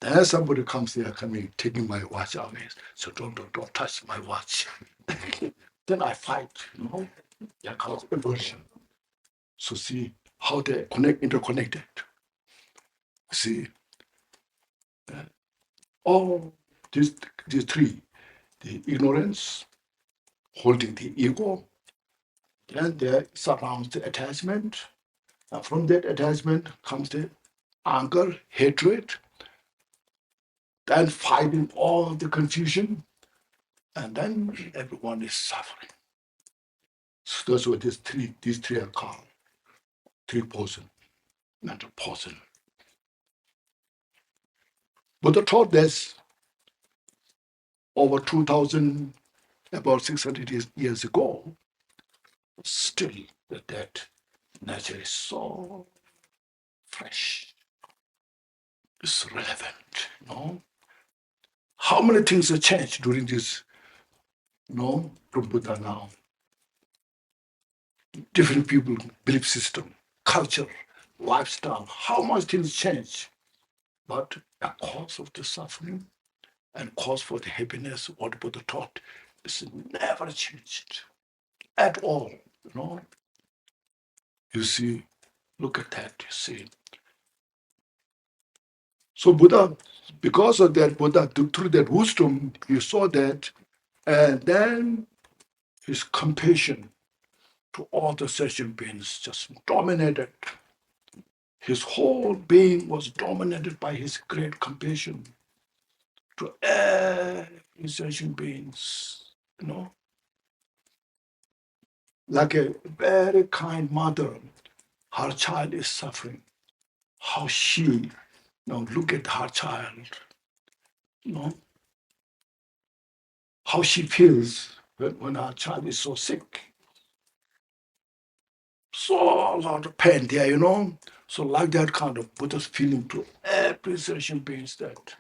Then somebody comes there, taking my watch away. So don't touch my watch. Then I fight, That causes aversion. So see how they interconnected. See, all these three, the ignorance, holding the ego, then there surrounds the attachment. And from that attachment comes the anger, hatred, then fighting all the confusion. And then everyone is suffering. So that's what these three are called. Three poison, mental poison. Buddha taught this over 2,000, about 600 years ago. Still, that nature is so fresh. It's relevant, How many things have changed during this, from Buddha now? Different people, belief system, culture, lifestyle, how much things change. But a cause of the suffering and cause for the happiness, what Buddha taught, is never changed at all. You see, look at that, you see. So Buddha, because of that, Buddha, through that wisdom, he saw that, and then his compassion to all the sentient beings just dominated. His whole being was dominated by his great compassion to every sentient beings, like a very kind mother. Her child is suffering. How she, look at her child, how she feels when her child is so sick. So a lot of pain there. So like that kind of Buddha's feeling to every sentient beings that.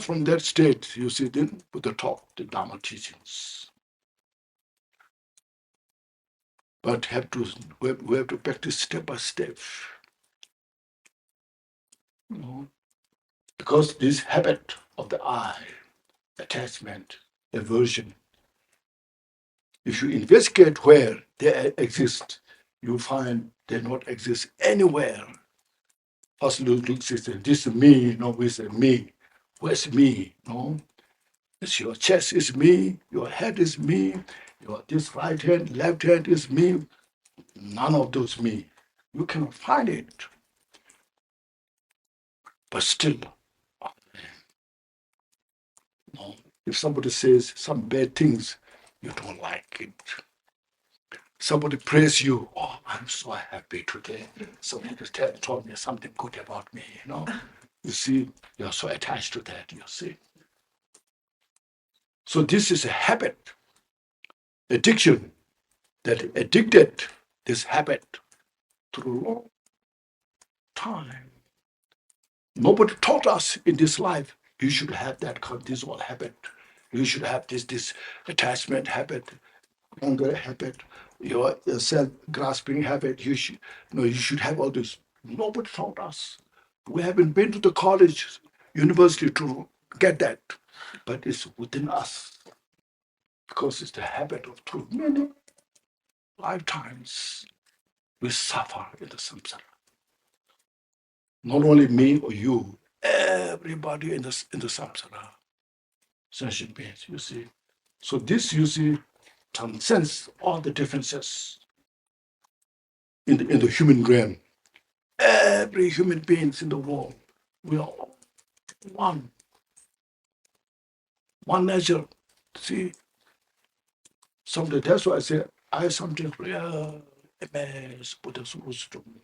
From that state, you see, then Buddha taught the Dharma teachings. But we have to practice step by step. Because this habit of the I, attachment, aversion, if you investigate where they exist, you find they not exist anywhere. First look, this is me, we say me. Where's me? It's your chest is me, your head is me, this right hand, left hand is me. None of those me. You cannot find it. But still, if somebody says some bad things, you don't like it. Somebody praise you, oh, I'm so happy today. Somebody told me something good about me, You see, you're so attached to that, you see. So this is a habit, addiction, that addicted this habit through a long time. Nobody taught us in this life you should have this one habit. You should have this attachment habit, anger habit, your self-grasping habit. You should have all this. Nobody taught us. We haven't been to the college, university to get that, but it's within us because it's the habit of through many lifetimes we suffer in the samsara. Not only me or you, everybody in the samsara, sentient beings, you see. So this, you see, transcends all the differences in the human realm. Every human beings in the world, we are all one nature. See, someday that's why I say I something real amazed Buddha's wisdom.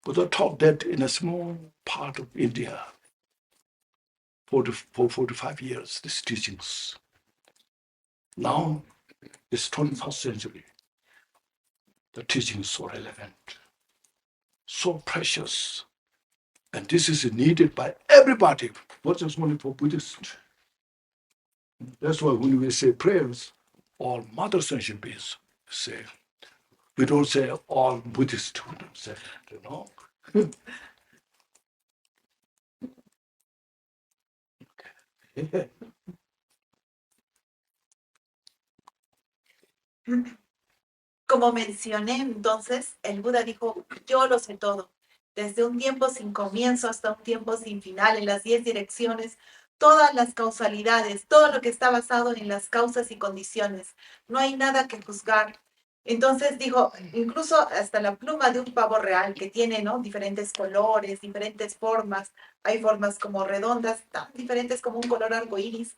Buddha taught that in a small part of India for 45 years, these teachings. Now it's 21st century. The teaching is so relevant, so precious. And this is needed by everybody, not just only for Buddhists. That's why when we say prayers, all mother sentient beings say. We don't say all Buddhists, we don't say that, Como mencioné entonces, el Buda dijo, yo lo sé todo. Desde un tiempo sin comienzo hasta un tiempo sin final, en las 10 direcciones, todas las causalidades, todo lo que está basado en las causas y condiciones. No hay nada que juzgar. Entonces dijo, incluso hasta la pluma de un pavo real que tiene, ¿no? Diferentes colores, diferentes formas. Hay formas como redondas, tan diferentes como un color arcoíris.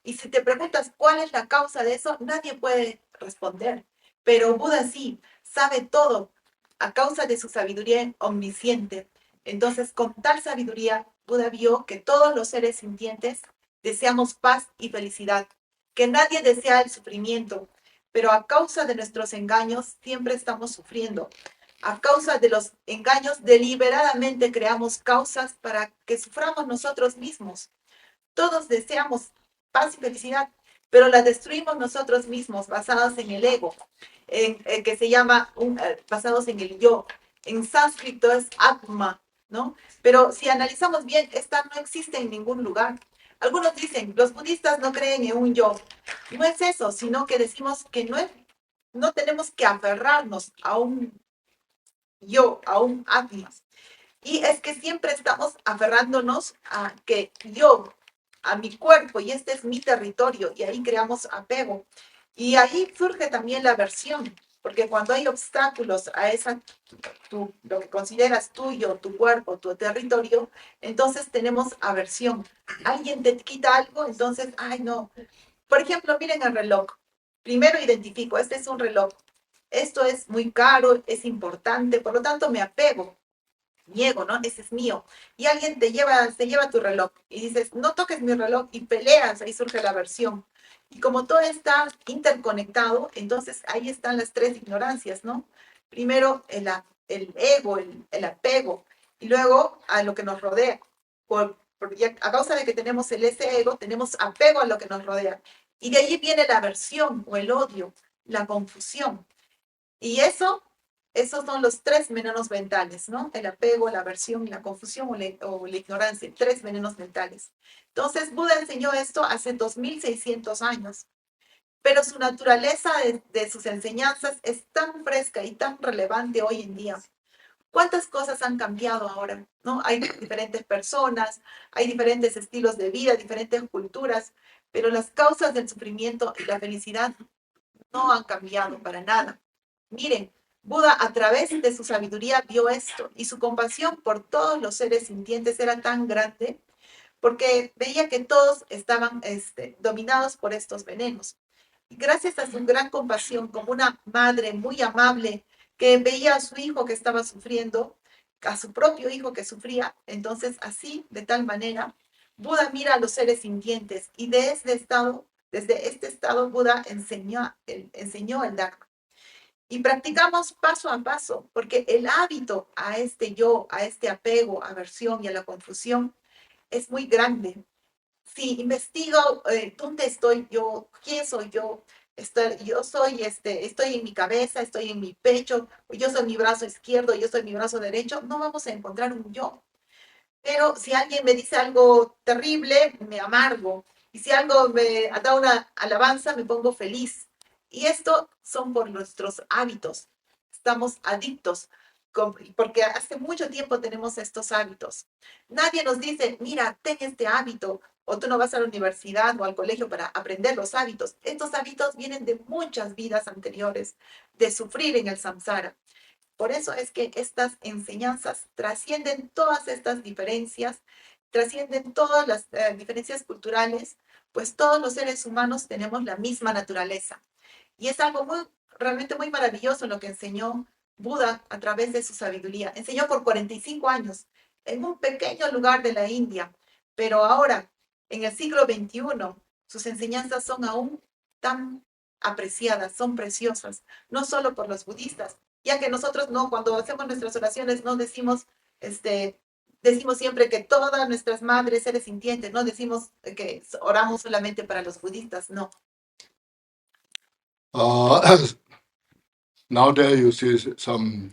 Y si te preguntas cuál es la causa de eso, nadie puede responder. Pero Buda sí, sabe todo a causa de su sabiduría omnisciente. Entonces, con tal sabiduría, Buda vio que todos los seres sintientes deseamos paz y felicidad, que nadie desea el sufrimiento, pero a causa de nuestros engaños siempre estamos sufriendo. A causa de los engaños deliberadamente creamos causas para que suframos nosotros mismos. Todos deseamos paz y felicidad, pero la destruimos nosotros mismos basados en el ego, que se llama basados en el yo. En sánscrito es atma, ¿no? Pero si analizamos bien, esta no existe en ningún lugar. Algunos dicen, los budistas no creen en un yo. No es eso, sino que decimos que no tenemos que aferrarnos a un yo, a un atma. Y es que siempre estamos aferrándonos a que yo, a mi cuerpo, y este es mi territorio, y ahí creamos apego. Y ahí surge también la aversión, porque cuando hay obstáculos a esa, lo que consideras tuyo, tu cuerpo, tu territorio, entonces tenemos aversión. Alguien te quita algo, entonces, ay, no. Por ejemplo, miren el reloj. Primero identifico, este es un reloj. Esto es muy caro, es importante, por lo tanto me apego, niego, ¿no? Ese es mío. Y alguien se lleva tu reloj y dices, no toques mi reloj y peleas, ahí surge la aversión. Y como todo está interconectado, entonces ahí están las tres ignorancias, ¿no? Primero el ego, el apego, y luego a lo que nos rodea. A causa de que tenemos ese ego, tenemos apego a lo que nos rodea. Y de ahí viene la aversión o el odio, la confusión. Y esos son los tres venenos mentales, ¿no? El apego, la aversión, la confusión o la ignorancia, tres venenos mentales. Entonces, Buda enseñó esto hace 2600 años, pero su naturaleza de sus enseñanzas es tan fresca y tan relevante hoy en día. ¿Cuántas cosas han cambiado ahora? ¿No? Hay diferentes personas, hay diferentes estilos de vida, diferentes culturas, pero las causas del sufrimiento y la felicidad no han cambiado para nada. Miren, Buda a través de su sabiduría vio esto y su compasión por todos los seres sintientes era tan grande porque veía que todos estaban dominados por estos venenos. Y gracias a su gran compasión, como una madre muy amable que veía a su hijo que estaba sufriendo, a su propio hijo que sufría, entonces así, de tal manera, Buda mira a los seres sintientes y desde este estado, Buda enseñó el Dharma. Y practicamos paso a paso, porque el hábito a este yo, a este apego, aversión y a la confusión es muy grande. Si investigo dónde estoy yo, quién soy yo, estoy en mi cabeza, estoy en mi pecho, yo soy mi brazo izquierdo, yo soy mi brazo derecho, no vamos a encontrar un yo. Pero si alguien me dice algo terrible, me amargo. Y si algo me da una alabanza, me pongo feliz. Y esto son por nuestros hábitos. Estamos adictos, porque hace mucho tiempo tenemos estos hábitos. Nadie nos dice, mira, ten este hábito, o tú no vas a la universidad o al colegio para aprender los hábitos. Estos hábitos vienen de muchas vidas anteriores, de sufrir en el samsara. Por eso es que estas enseñanzas trascienden todas estas diferencias, trascienden todas las diferencias culturales, pues todos los seres humanos tenemos la misma naturaleza. Y es algo realmente muy maravilloso lo que enseñó Buda a través de su sabiduría. Enseñó por 45 años en un pequeño lugar de la India, pero ahora, en el siglo XXI, sus enseñanzas son aún tan apreciadas, son preciosas, no solo por los budistas, ya que nosotros no, cuando hacemos nuestras oraciones, no decimos, decimos siempre que todas nuestras madres, seres sintientes, no decimos que oramos solamente para los budistas, no. Nowadays, you see some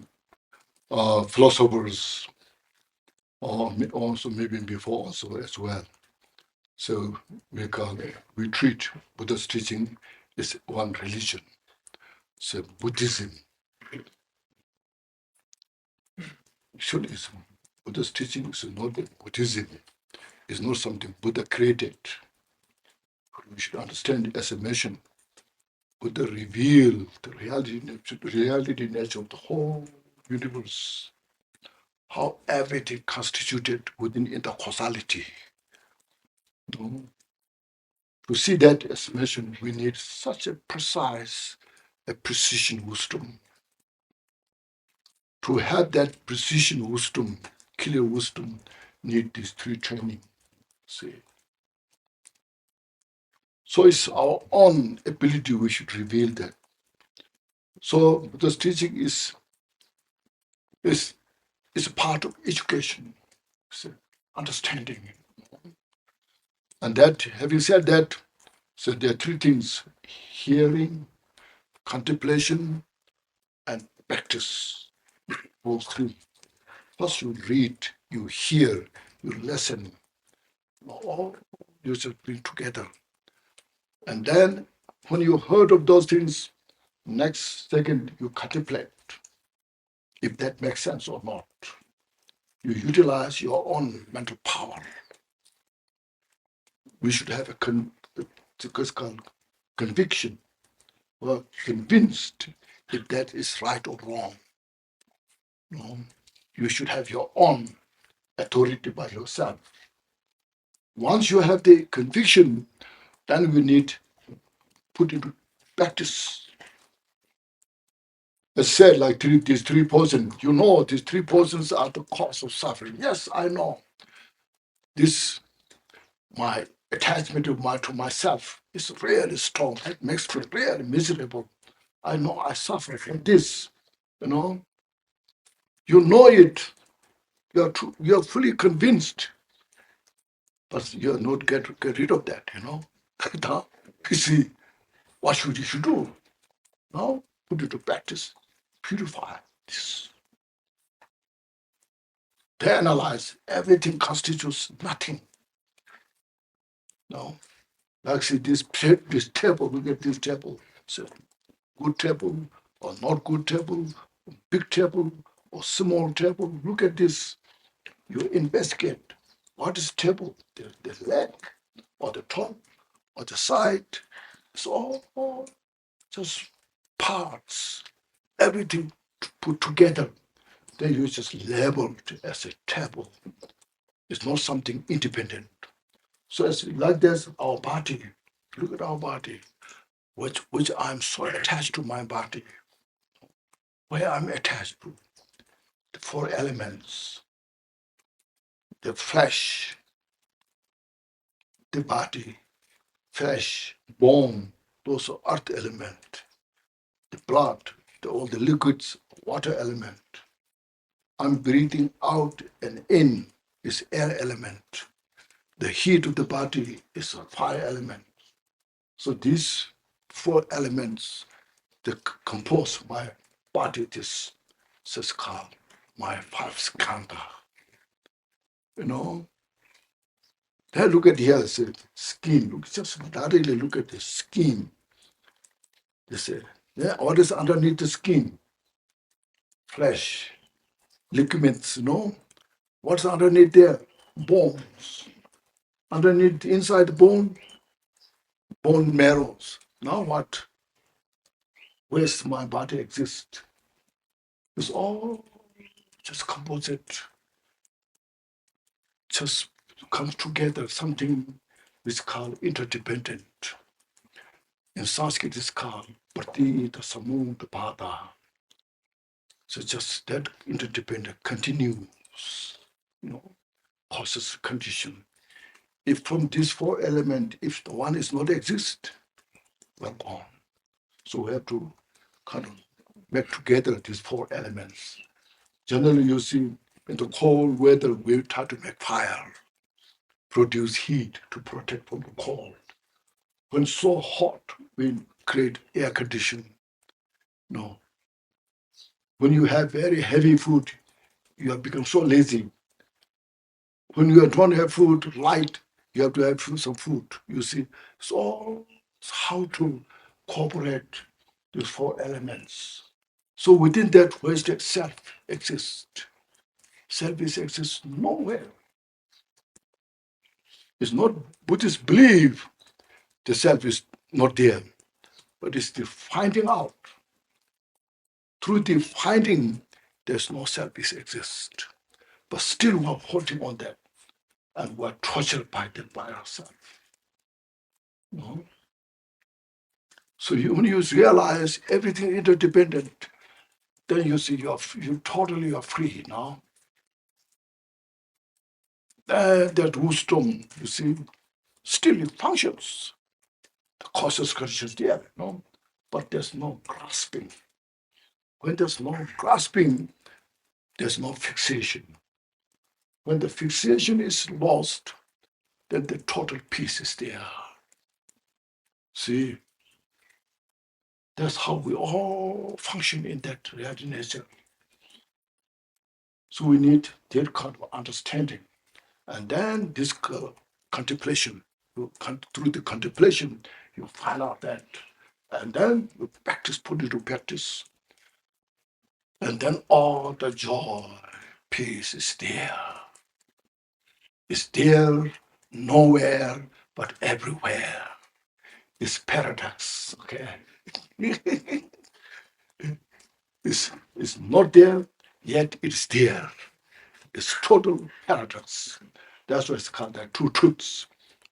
philosophers, or also maybe before also as well. So we treat Buddha's teaching as one religion. So Buddhism. Actually, Buddha's teaching is not Buddhism. It's not something Buddha created. We should understand it as a mission. Buddha revealed the reality nature of the whole universe, how everything constituted within intercausality. To see that, as mentioned, we need such a precise, a precision wisdom. To have that precision wisdom, clear wisdom, need these three training. See. So it's our own ability we should reveal that. So this teaching is a part of education, see, understanding. And that, having said that, so there are three things: hearing, contemplation, and practice. Those three. First you read, you hear, you listen. All you just bring together. And then when you heard of those things, next second you contemplate if that makes sense or not. You utilize your own mental power. We should have it's called conviction. We're convinced if that is right or wrong. No, you should have your own authority by yourself. Once you have the conviction, then we need put into practice. As said, like these three poisons, these three poisons are the cause of suffering. Yes, I know. This, my attachment to myself is really strong. That makes me really miserable. I know I suffer from this. You know, it. You're fully convinced, but you're not get rid of that. Now, you see, what should do? Now, put it to practice, purify this. They analyze everything constitutes nothing. No, like see this table. Look at this table. So good table or not good table, big table or small table. Look at this. You investigate what is table, the leg or the top or the side. It's all just parts. Everything put together. Then you just label it as a table. It's not something independent. So it's like this, our body. Look at our body, which I'm so attached to my body. Where I'm attached to the four elements, the flesh, the body, flesh, bone, those are earth element, the blood, all the liquids, water element. I'm breathing out and in is air element. The heat of the body is a fire element. So these four elements that compose my body, this is called my five skandha. Then look at here, say, skin. Just directly look at the skin. They say, yeah, what is underneath the skin? Flesh, ligaments, What's underneath there? Bones. Underneath, inside the bone marrows. Now what? Where's my body exist? It's all just composite, just comes together, something which is called interdependent. In Sanskrit, it's called pratita samudpada. So just that interdependent continues, causes condition. If from these four elements, if the one is not exist, we're gone. So we have to kind of make together these four elements. Generally, you see, in the cold weather, we try to make fire, produce heat to protect from the cold. When it's so hot, we create air conditioning. No. When you have very heavy food, you have become so lazy. When you don't have food light, you have to have some food. You see, so it's how to cooperate these four elements. So within that, where is that self exists? Self exists nowhere. It's not Buddhists believe the self is not there. but it's the finding out. Through the finding, there's no selfish exist. But still we're holding on that, and we're tortured by that by ourselves. No? So when you realize everything interdependent, then you see you totally are free now. That wisdom, you see, still it functions. The conscious condition is there, no? But there's no grasping. When there's no grasping, there's no fixation. When the fixation is lost, then the total peace is there. See, that's how we all function in that reality nature. So we need that kind of understanding. And then this contemplation, through the contemplation, you find out that. And then you practice, put it to practice. And then all the joy, peace is there. It's there nowhere but everywhere. It's paradox, okay? it's not there, yet it's there. It's total paradox. That's why it's called the two truths,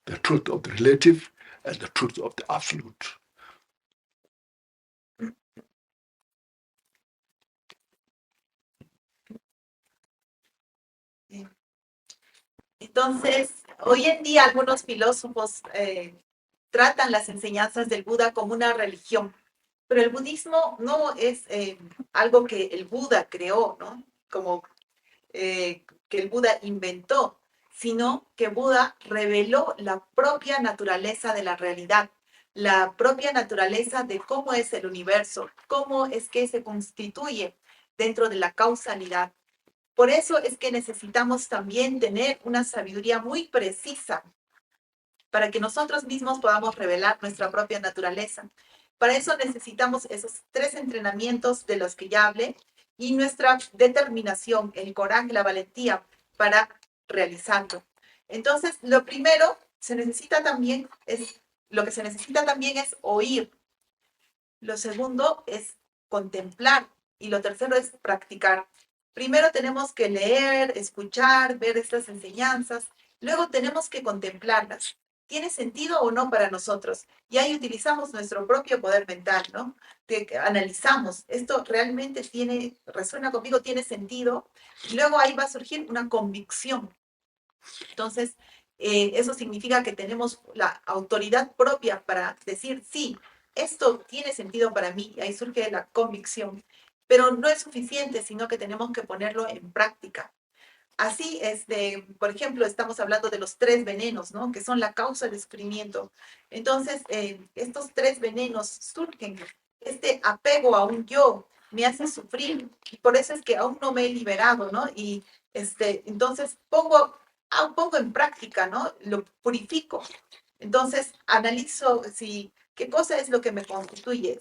the truth of the relative and the truth of the absolute. Entonces, hoy en día algunos filósofos tratan las enseñanzas del Buda como una religión, pero el budismo no es algo que el Buda creó, ¿no? Como que el Buda inventó, sino que Buda reveló la propia naturaleza de la realidad, la propia naturaleza de cómo es el universo, cómo es que se constituye dentro de la causalidad. Por eso es que necesitamos también tener una sabiduría muy precisa para que nosotros mismos podamos revelar nuestra propia naturaleza. Para eso necesitamos esos 3 entrenamientos de los que ya hablé y nuestra determinación, el coraje, la valentía para realizarlo. Entonces, lo primero lo que se necesita también es oír. Lo segundo es contemplar y lo tercero es practicar. Primero tenemos que leer, escuchar, ver estas enseñanzas, luego tenemos que contemplarlas. ¿Tiene sentido o no para nosotros? Y ahí utilizamos nuestro propio poder mental, ¿no? Analizamos, esto realmente resuena conmigo, tiene sentido. Y luego ahí va a surgir una convicción. Entonces, eso significa que tenemos la autoridad propia para decir, sí, esto tiene sentido para mí, y ahí surge la convicción. Pero no es suficiente, sino que tenemos que ponerlo en práctica. Así es por ejemplo, estamos hablando de los 3 venenos, ¿no? Que son la causa del sufrimiento. Entonces, estos 3 venenos surgen. Este apego a un yo me hace sufrir y por eso es que aún no me he liberado, ¿no? Y entonces pongo en práctica, ¿no? Lo purifico. Entonces, analizo qué cosa es lo que me constituye.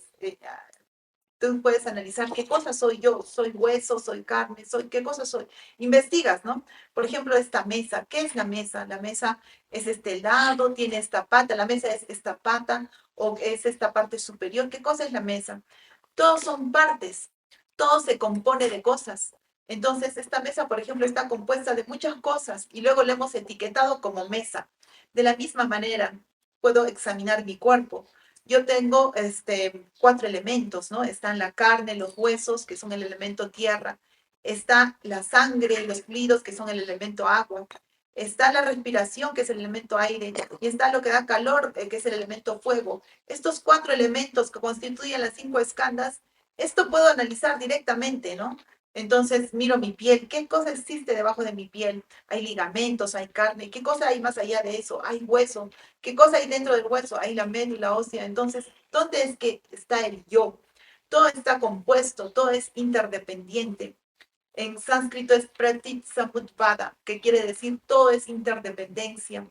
Tú puedes analizar qué cosa soy yo, soy hueso, soy carne, qué cosa soy. Investigas, ¿no? Por ejemplo, esta mesa, ¿qué es la mesa? La mesa es este lado, tiene esta pata, la mesa es esta pata o es esta parte superior. ¿Qué cosa es la mesa? Todos son partes, todo se compone de cosas. Entonces, esta mesa, por ejemplo, está compuesta de muchas cosas y luego le hemos etiquetado como mesa. De la misma manera, puedo examinar mi cuerpo. Yo tengo 4 elementos, ¿no? Están la carne, los huesos, que son el elemento tierra. Está la sangre, los fluidos, que son el elemento agua. Está la respiración, que es el elemento aire. Y está lo que da calor, que es el elemento fuego. Estos 4 elementos que constituyen las 5 escalas, esto puedo analizar directamente, ¿no? Entonces miro mi piel, ¿qué cosa existe debajo de mi piel? Hay ligamentos, hay carne, ¿qué cosa hay más allá de eso? Hay hueso, ¿qué cosa hay dentro del hueso? Hay la médula ósea. Entonces, ¿dónde es que está el yo? Todo está compuesto, todo es interdependiente. En sánscrito es pratit samudvada, que quiere decir todo es interdependencia,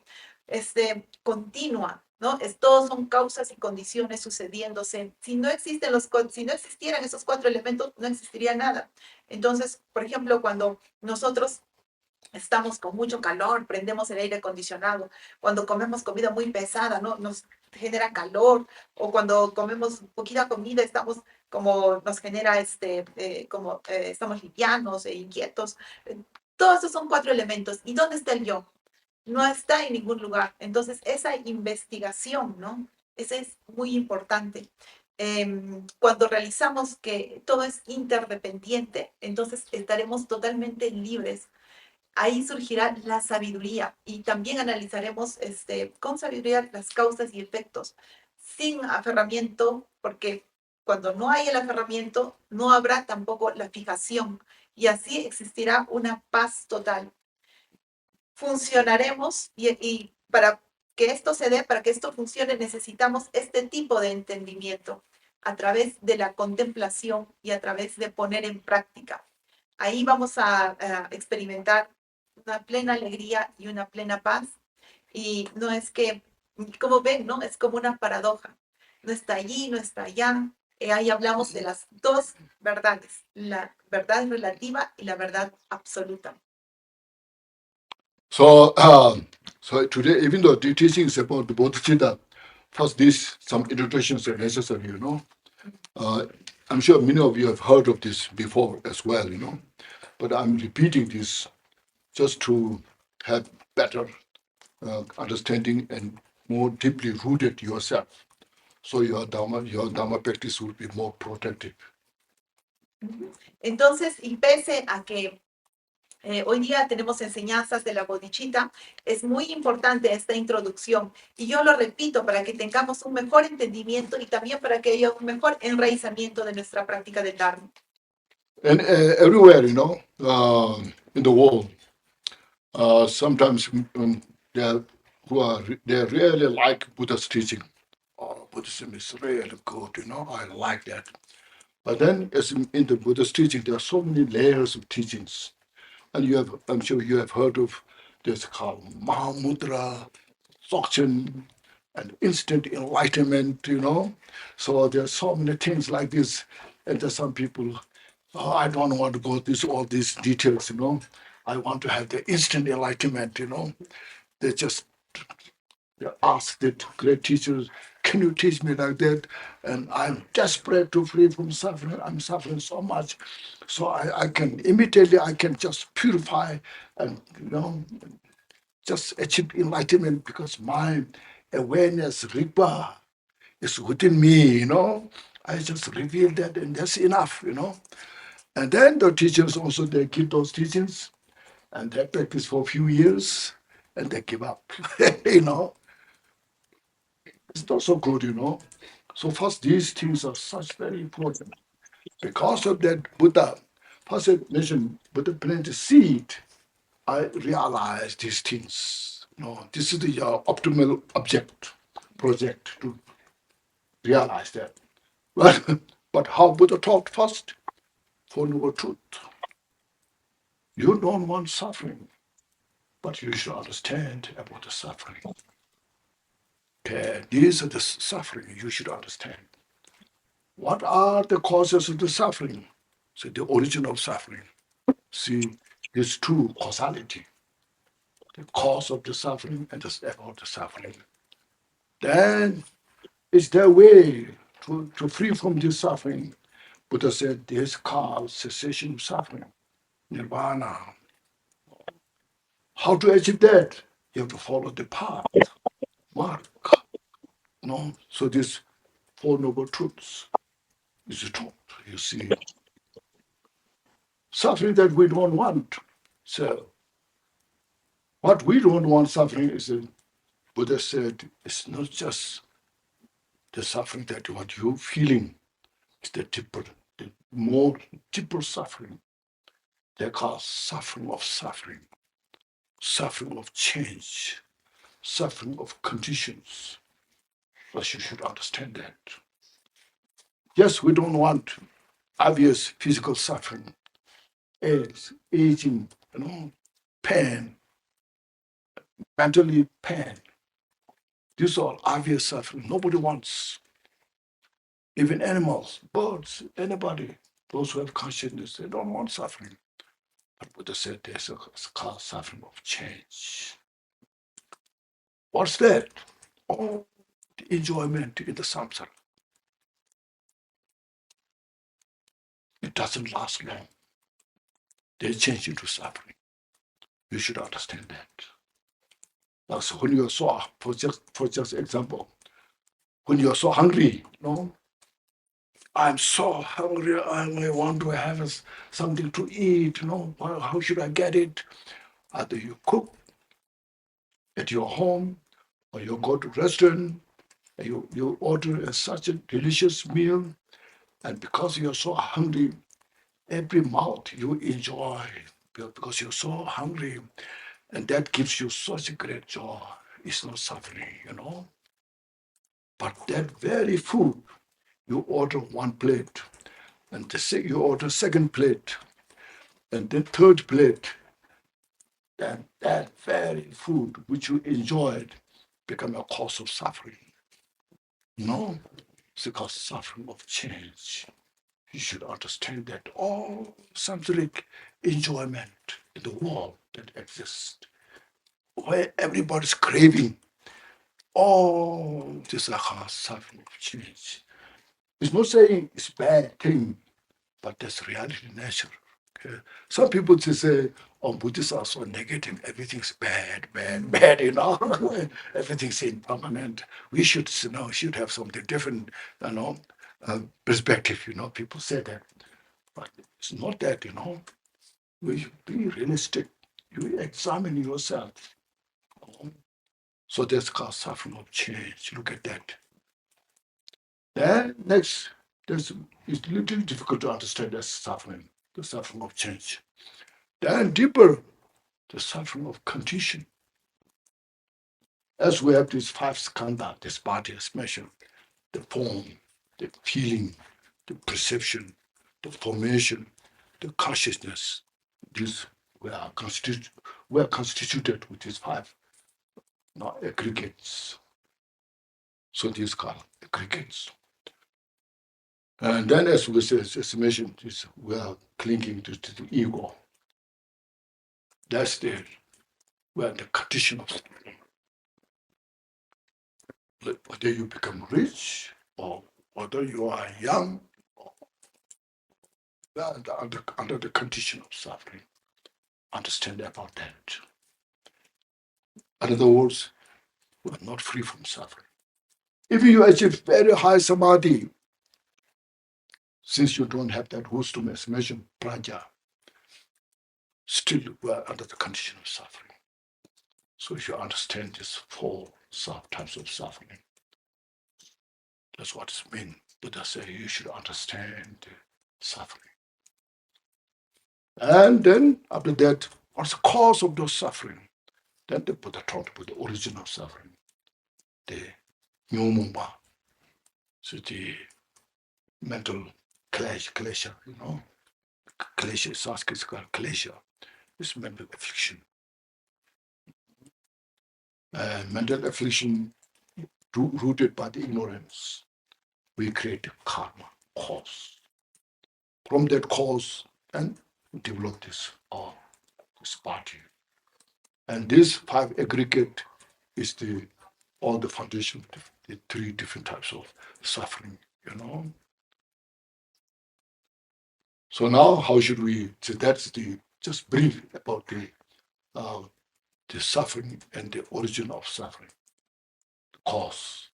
continua, ¿no? Todos son causas y condiciones sucediéndose. Si no existieran esos 4 elementos, no existiría nada. Entonces, por ejemplo, cuando nosotros estamos con mucho calor, prendemos el aire acondicionado. Cuando comemos comida muy pesada, ¿no? Nos genera calor. O cuando comemos poquita comida, estamos como nos genera estamos livianos e inquietos. Todos esos son 4 elementos. ¿Y dónde está el yo? No está en ningún lugar. Entonces, esa investigación, ¿no? Esa es muy importante. Cuando realizamos que todo es interdependiente, entonces estaremos totalmente libres. Ahí surgirá la sabiduría y también analizaremos con sabiduría las causas y efectos, sin aferramiento, porque cuando no hay el aferramiento, no habrá tampoco la fijación y así existirá una paz total. Funcionaremos y para que esto se dé, para que esto funcione, necesitamos este tipo de entendimiento a través de la contemplación y a través de poner en práctica. Ahí vamos a experimentar una plena alegría y una plena paz. Y no es que, como ven, ¿no? Es como una paradoja. No está allí, no está allá. Ahí hablamos de las dos verdades, la verdad relativa y la verdad absoluta. So, so today, even though the teaching is about the bodhicitta, first this some introductions are necessary. Uh, I'm sure many of you have heard of this before as well. But I'm repeating this just to have better understanding and more deeply rooted yourself. So your dharma practice will be more protective. Entonces, y pese a que hoy día tenemos enseñanzas de la bodhicitta, es muy importante esta introducción. Y yo lo repito para que tengamos un mejor entendimiento y también para que haya un mejor enraizamiento de nuestra práctica del Dharma. And everywhere, in the world, sometimes they really like Buddha's teaching. Oh, Buddhism is really good, I like that. But then, as in the Buddha's teaching, there are so many layers of teachings. And I'm sure you have heard of this called Mahamudra, Dzogchen, and instant enlightenment. So there are so many things like this. And there's some people, oh, I don't want to go through all these details. I want to have the instant enlightenment. They just ask the great teachers, can you teach me like that? And I'm desperate to free from suffering. I'm suffering so much. So I can immediately, I can just purify and, just achieve enlightenment because my awareness, Rigpa, is within me. I just reveal that and that's enough. And then the teachers also, they give those teachings and they practice for a few years and they give up. you know. It's not so good. So first, these things are such very important. Because of that Buddha, first I mentioned Buddha planted seed. I realized these things. This is the optimal project to realize that. But, but how Buddha taught first? For Noble Truth. You don't want suffering, but you should understand about the suffering. Okay, these are the suffering you should understand. What are the causes of the suffering? So the origin of suffering. See, there's two causality. The cause of the suffering and the about the suffering. Then is there a way to free from this suffering? Buddha said this called cessation of suffering, nirvana. How to achieve that? You have to follow the path, mark. So these Four Noble Truths is taught. You see, suffering that we don't want. So what we don't want suffering is Buddha said it's not just the suffering that what you're feeling, it's the more deeper suffering. They call suffering of change, suffering of conditions. But you should understand that. Yes, we don't want obvious physical suffering, aging, pain, mentally pain. These are all obvious suffering. Nobody wants, even animals, birds, anybody, those who have consciousness, they don't want suffering. But Buddha said there's it's called suffering of change. What's that? Oh, the enjoyment in the samsara. It doesn't last long. They change into suffering. You should understand that. That's when you're so, for just example, when you're so hungry, I'm so hungry, I want to have something to eat, well, how should I get it? Either you cook at your home or you go to restaurant, and you order such a delicious meal, and because you're so hungry, every mouth you enjoy because you're so hungry, and that gives you such a great joy. It's not suffering. But that very food, you order one plate, and you order second plate, and then third plate, then that very food which you enjoyed become a cause of suffering. No, it's a cause of suffering of change. You should understand that all samsaric enjoyment in the world that exists, where everybody's craving, all this are called suffering of change. It's not saying it's a bad thing, but that's reality nature. Okay? Some people just say, oh, Buddhists are so negative, everything's bad, bad, bad, everything's impermanent. We should have something different, perspective, people say that. But it's not that. You should be realistic. You examine yourself. So that's called suffering of change. Look at that. Then next, it's a little difficult to understand as suffering, the suffering of change. Then deeper, the suffering of condition. As we have these five skandha, this body as mentioned, the form, the feeling, the perception, the formation, the consciousness. These we are constituted with these five aggregates. So these called aggregates. And then as we said, as mentioned, we are clinging to the ego. That's the where the condition of whether you become rich or whether you are young, we are under the condition of suffering. Understand about that. In other words, we are not free from suffering. If you achieve very high samadhi, since you don't have that wisdom as mentioned, praja, still we are under the condition of suffering. So if you understand these four types of suffering, that's what it means. Buddha said you should understand suffering. And then after that, what's the cause of those suffering? Then the Buddha talked about the origin of suffering, the nyomumba, so the mental klesha, klesha, Sanskrit is called klesha, it's mental affliction. Mental affliction rooted by the ignorance. We create karma, cause. From that cause, and we develop this body. And this five aggregate is all the foundation, the three different types of suffering. So now, how should we? So that's just brief about the suffering and the origin of suffering, the cause.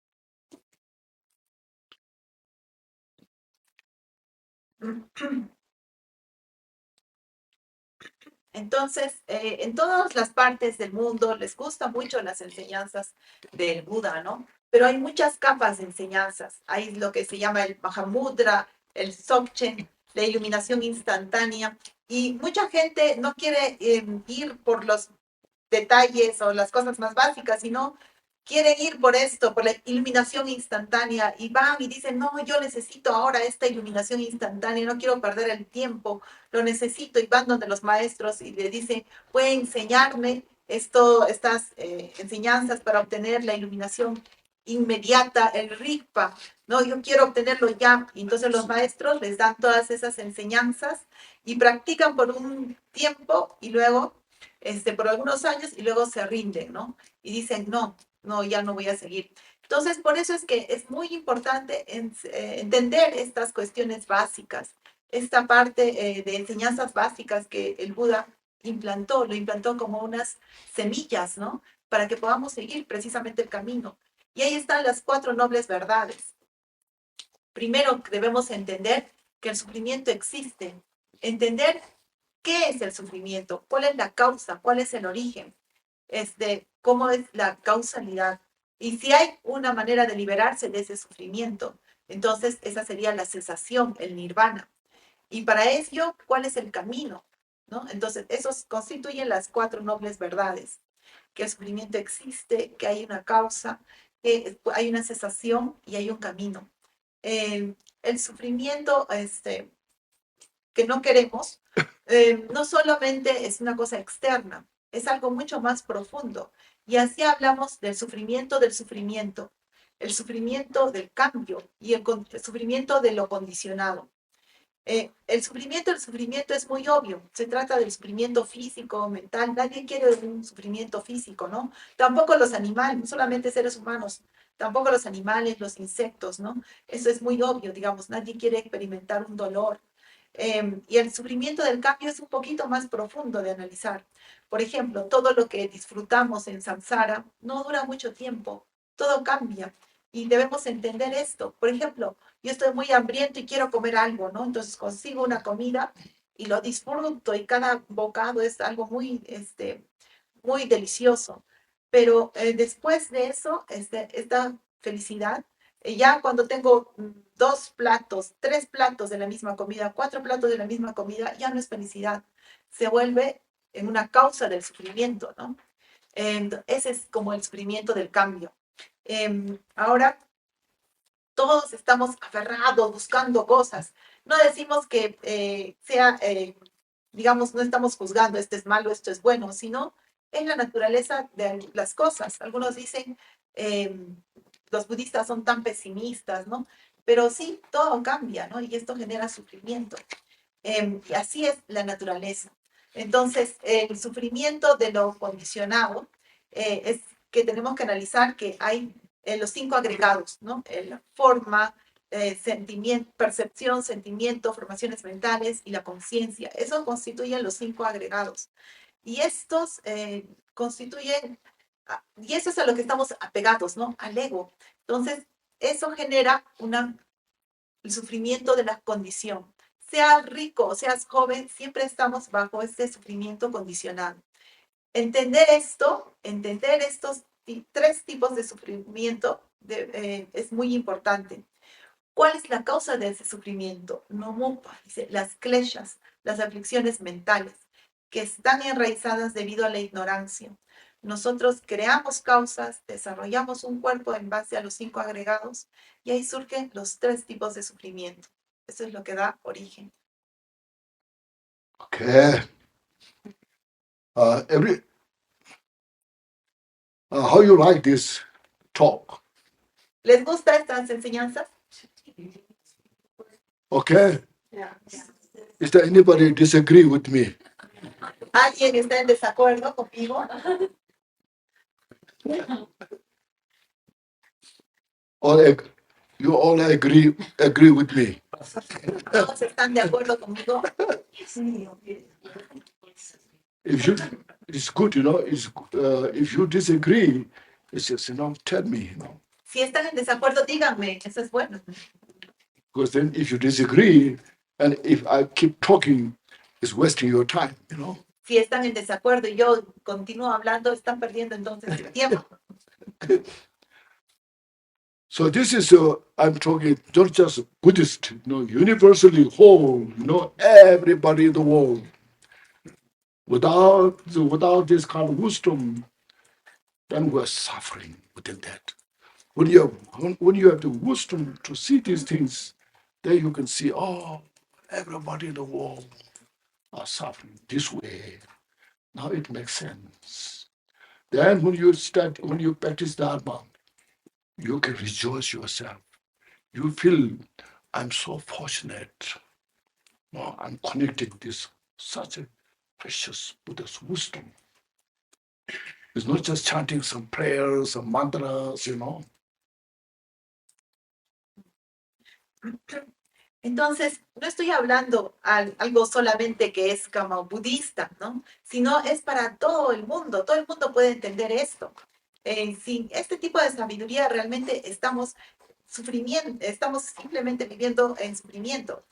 Entonces, en todas las partes del mundo les gustan mucho las enseñanzas del Buda, ¿no? Pero hay muchas capas de enseñanzas. Hay lo que se llama el Mahamudra, el Dzogchen, la iluminación instantánea. Y mucha gente no quiere ir por los detalles o las cosas más básicas, sino quieren ir por esto, por la iluminación instantánea, y van y dicen, no, yo necesito ahora esta iluminación instantánea, no quiero perder el tiempo, lo necesito, y van donde los maestros y le dicen, puede enseñarme estas enseñanzas para obtener la iluminación. inmediata, el rigpa, ¿no? Yo quiero obtenerlo ya. Y entonces los maestros les dan todas esas enseñanzas y practican por un tiempo y luego, por algunos años y luego se rinden, ¿no? Y dicen, no, no, ya no voy a seguir. Entonces, por eso es que es muy importante entender estas cuestiones básicas, esta parte de enseñanzas básicas que el Buda lo implantó como unas semillas, ¿no? Para que podamos seguir precisamente el camino. Y ahí están las 4 nobles verdades. Primero debemos entender que el sufrimiento existe, entender qué es el sufrimiento, cuál es la causa, cuál es el origen, cómo es la causalidad. Y si hay una manera de liberarse de ese sufrimiento, entonces esa sería la cesación, el nirvana. Y para ello, ¿cuál es el camino? ¿No? Entonces, esos constituyen las 4 nobles verdades, que el sufrimiento existe, que hay una causa, que hay una cesación y hay un camino. El sufrimiento que no queremos no solamente es una cosa externa, es algo mucho más profundo. Y así hablamos del sufrimiento, el sufrimiento del cambio y el sufrimiento de lo condicionado. El sufrimiento es muy obvio. Se trata del sufrimiento físico, mental. Nadie quiere un sufrimiento físico, ¿no? Tampoco los animales, no solamente seres humanos, tampoco los animales, los insectos, ¿no? Eso es muy obvio, digamos. Nadie quiere experimentar un dolor. Y el sufrimiento del cambio es un poquito más profundo de analizar. Por ejemplo, todo lo que disfrutamos en samsara no dura mucho tiempo. Todo cambia. Y debemos entender esto. Por ejemplo, yo estoy muy hambriento y quiero comer algo, ¿no? Entonces consigo una comida y lo disfruto y cada bocado es algo muy, muy delicioso. Pero después de eso, esta felicidad, ya cuando tengo 2 platos, 3 platos de la misma comida, 4 platos de la misma comida, ya no es felicidad. Se vuelve en una causa del sufrimiento, ¿no? Ese es como el sufrimiento del cambio. Ahora, todos estamos aferrados, buscando cosas. No decimos que digamos, no estamos juzgando, esto es malo, esto es bueno, sino es la naturaleza de las cosas. Algunos dicen, eh, los budistas son tan pesimistas, ¿no? Pero sí, todo cambia, ¿no? Y esto genera sufrimiento. Y así es la naturaleza. Entonces, el sufrimiento de lo condicionado es que tenemos que analizar que hay los 5 agregados, ¿no? La forma, percepción, sentimiento, formaciones mentales y la conciencia. Eso constituyen los 5 agregados. Y estos constituyen, y eso es a lo que estamos apegados, ¿no? Al ego. Entonces, eso genera el sufrimiento de la condición. Seas rico o seas joven, siempre estamos bajo este sufrimiento condicionado. Entender esto, entender estos 3 tipos de sufrimiento es muy importante. ¿Cuál es la causa de ese sufrimiento? No mupa, dice, las kleshas, las aflicciones mentales, que están enraizadas debido a la ignorancia. Nosotros creamos causas, desarrollamos un cuerpo en base a los 5 agregados y ahí surgen los 3 tipos de sufrimiento. Eso es lo que da origen. Okay. How you like this talk? ¿Les gusta estas enseñanzas? Okay. Is there anybody disagree with me? ¿Alguien está en desacuerdo conmigo? You all agree with me. ¿Todos están de acuerdo conmigo? If you, it's good, if you disagree, it's just, tell me, Si están en desacuerdo, díganme, eso es bueno. Because then if you disagree, and if I keep talking, it's wasting your time, Si están en desacuerdo y yo continúo hablando, están perdiendo entonces el tiempo. So this is, I'm talking not just Buddhist, universally whole, everybody in the world. Without this kind of wisdom, then we're suffering within that. When you have the wisdom to see these things, then you can see, everybody in the world are suffering this way. Now it makes sense. Then when you practice Dharma, you can rejoice yourself. You feel, I'm so fortunate. No, I'm connected this such a precious Buddha's wisdom. It's not just chanting some prayers, some mantras, Entonces, no estoy hablando algo solamente que es como budista, ¿no? Sino es para todo el mundo puede entender esto. Sin este tipo de sabiduría realmente estamos sufrimiento, estamos simplemente viviendo en sufrimiento.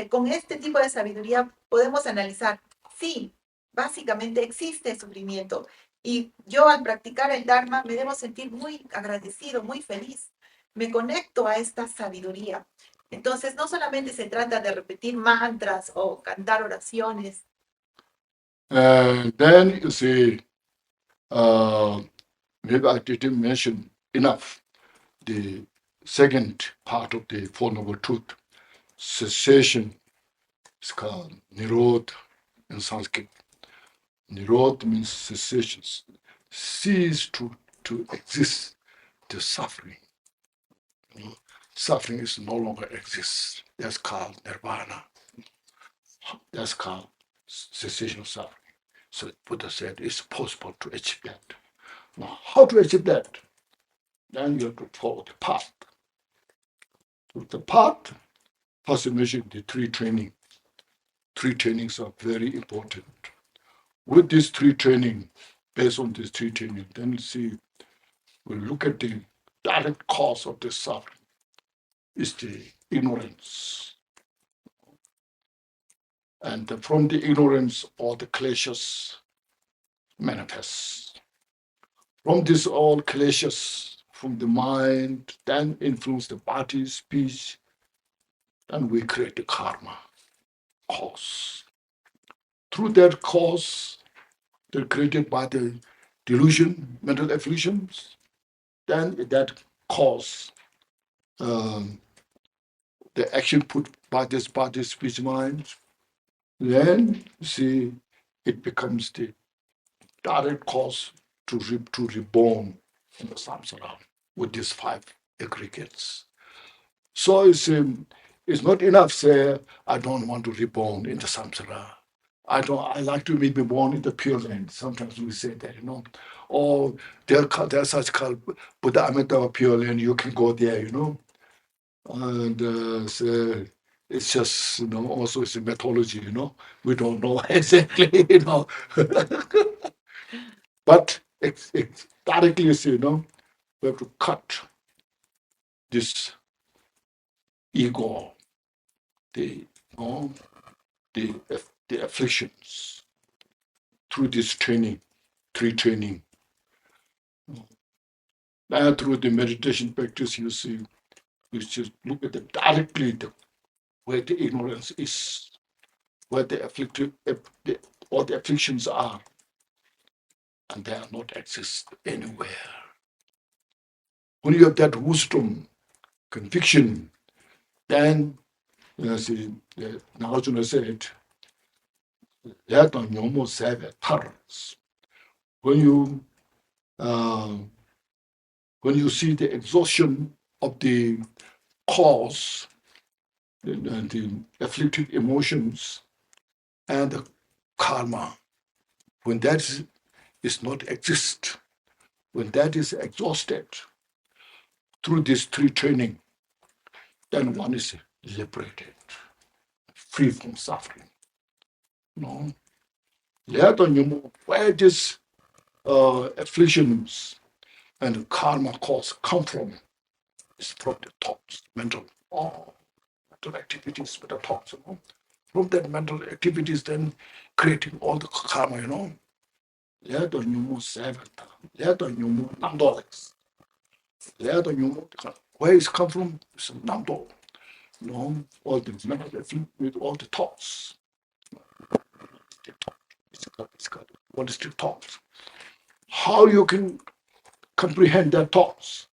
Con este tipo de sabiduría podemos analizar, sí, básicamente existe sufrimiento y yo al practicar el Dharma me debo sentir muy agradecido, muy feliz. Me conecto a esta sabiduría. Entonces, no solamente se trata de repetir mantras o cantar oraciones. And then you see, maybe I didn't mention enough the second part of the Four Noble Truth, cessation. It's called Nirod in Sanskrit. Nirod means cessation, cease to exist, the suffering. Suffering is no longer exists. That's called nirvana. That's called cessation of suffering. So Buddha said it's possible to achieve that. Now, how to achieve that? Then you have to follow the path. The path, first you mentioned the three training. Three trainings are very important. With this three training, based on this three training, then we look at the direct cause of the suffering is the ignorance. And from the ignorance, all the clashes manifest. From this, all clashes from the mind, then influence the body, speech, and we create the karma cause. Through that cause, they're created by the delusion, mental afflictions, then that cause the action put by this body, speech, mind, then see it becomes the direct cause to reborn in the samsara with these five aggregates. So it's not enough say I don't want to reborn in the samsara. I like to be born in the pure land. Sometimes we say that. Or there's such called Buddha Amitabha pure land, you can go there. And so it's just, also it's a mythology. We don't know exactly. But it's directly, we have to cut this ego, the, the, the afflictions through this training, three training. And through the meditation practice, you just look at directly where the ignorance is, where all the afflictions are, and they are not exist anywhere. When you have that wisdom, conviction, then Nagarjuna said, when you uh, when you see the exhaustion of the cause, the afflicted emotions, and the karma, when that is not exist, when that is exhausted through this three training, then one is liberated, free from suffering. No, where these afflictions and karma cause come from is from the thoughts, mental, mental activities, mental thoughts. From that mental activities, then creating all the karma. Let the nyumu seven, let the nyumu nandolex, let the nyumu where it's come from is nando. All the mental with all the thoughts. It's got what is the thoughts? How you can comprehend their thoughts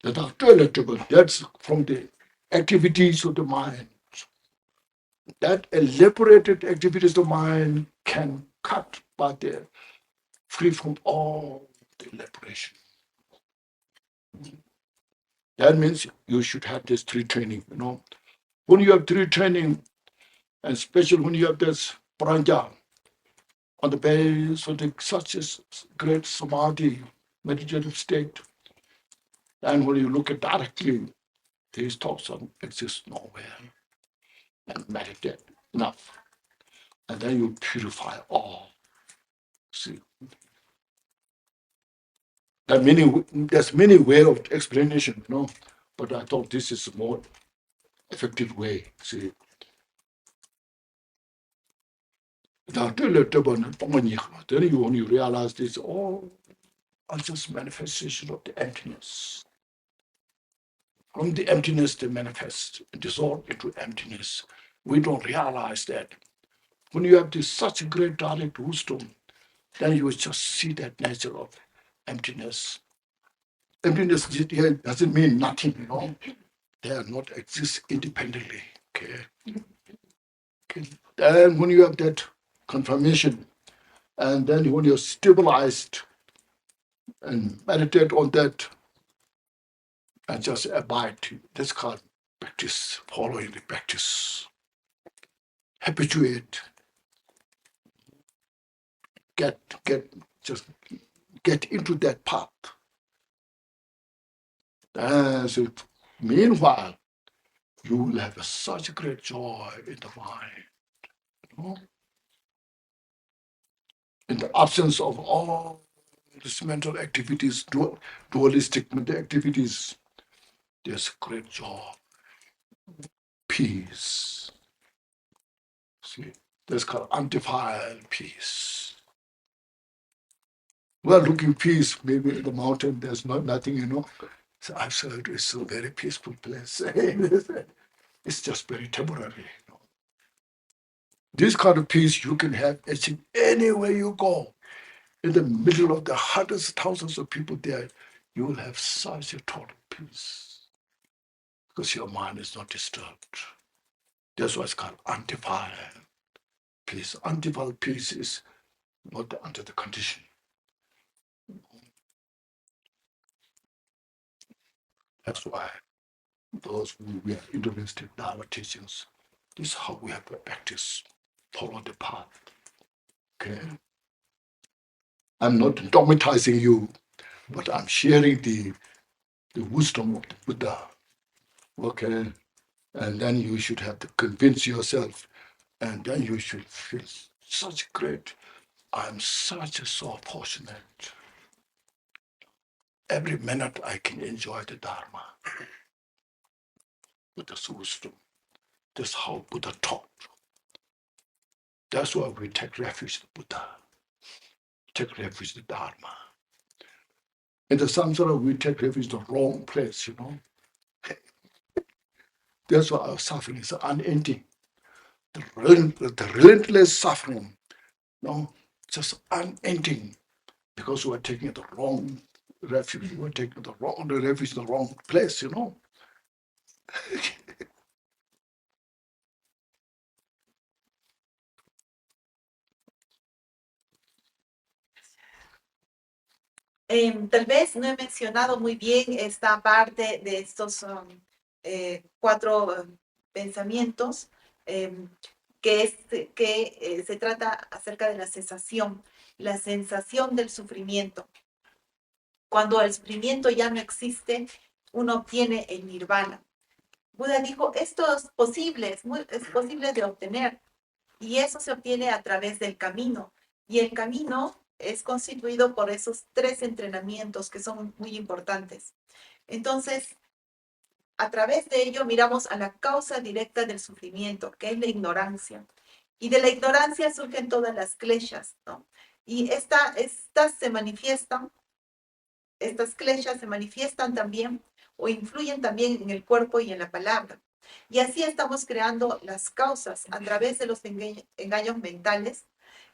that are relatable? That's from the activities of the mind. That elaborated activities of the mind can cut by the free from all the elaboration. That means you should have this three training, When you have three training, and especially when you have this pranja on the base of such a great samadhi, meditative state, and when you look at directly, these thoughts don't exist nowhere, and meditate enough. And then you purify all. See, there's many way of explanation, but I thought this is a more effective way. See, then when you realize this, all are just manifestation of the emptiness. From the emptiness they manifest, dissolve into emptiness. We don't realize that. When you have this such a great direct wisdom, then you will just see that nature of emptiness. Emptiness here doesn't mean nothing. They are not exist independently. Okay. Then when you have that confirmation, and then when you're stabilized and meditate on that and just abide, that's called practice, following the practice. Habituate, get just get into that path. So meanwhile, you will have such great joy in the mind. In the absence of all these mental activities, dualistic mental activities, there's great joy, peace. See, that's called undefiled peace. We're looking peace, maybe in the mountain, there's nothing. So I've said it's a very peaceful place. It's just very temporary. This kind of peace you can have achieve anywhere you go. In the middle of the hundreds, thousands of people there, you will have such a total peace because your mind is not disturbed. That's why it's called undefiled peace. Undefiled peace is not under the condition. That's why those who we are interested in Dharma teachings, this is how we have to practice, follow the path. Okay. I'm not dogmatizing you, but I'm sharing the wisdom of the Buddha. Okay. And then you should have to convince yourself, and then you should feel such great. I'm such a so fortunate. Every minute I can enjoy the Dharma with this wisdom. That's how Buddha taught. That's why we take refuge in Buddha, take refuge in the Dharma. In the samsara, we take refuge in the wrong place. That's why our suffering is unending. The relentless suffering, just unending, because we're taking the wrong refuge. We're taking the refuge in the wrong place. Tal vez no he mencionado muy bien esta parte de estos cuatro pensamientos, que se trata acerca de la cesación, la sensación del sufrimiento. Cuando el sufrimiento ya no existe, uno obtiene el nirvana. Buda dijo, esto es posible, es posible de obtener, y eso se obtiene a través del camino. Y el camino es constituido por esos tres entrenamientos que son muy importantes. Entonces, a través de ello miramos a la causa directa del sufrimiento, que es la ignorancia. Y de la ignorancia surgen todas las kleshas, ¿no? Y estas kleshas se manifiestan también o influyen también en el cuerpo y en la palabra. Y así estamos creando las causas a través de los engaños mentales.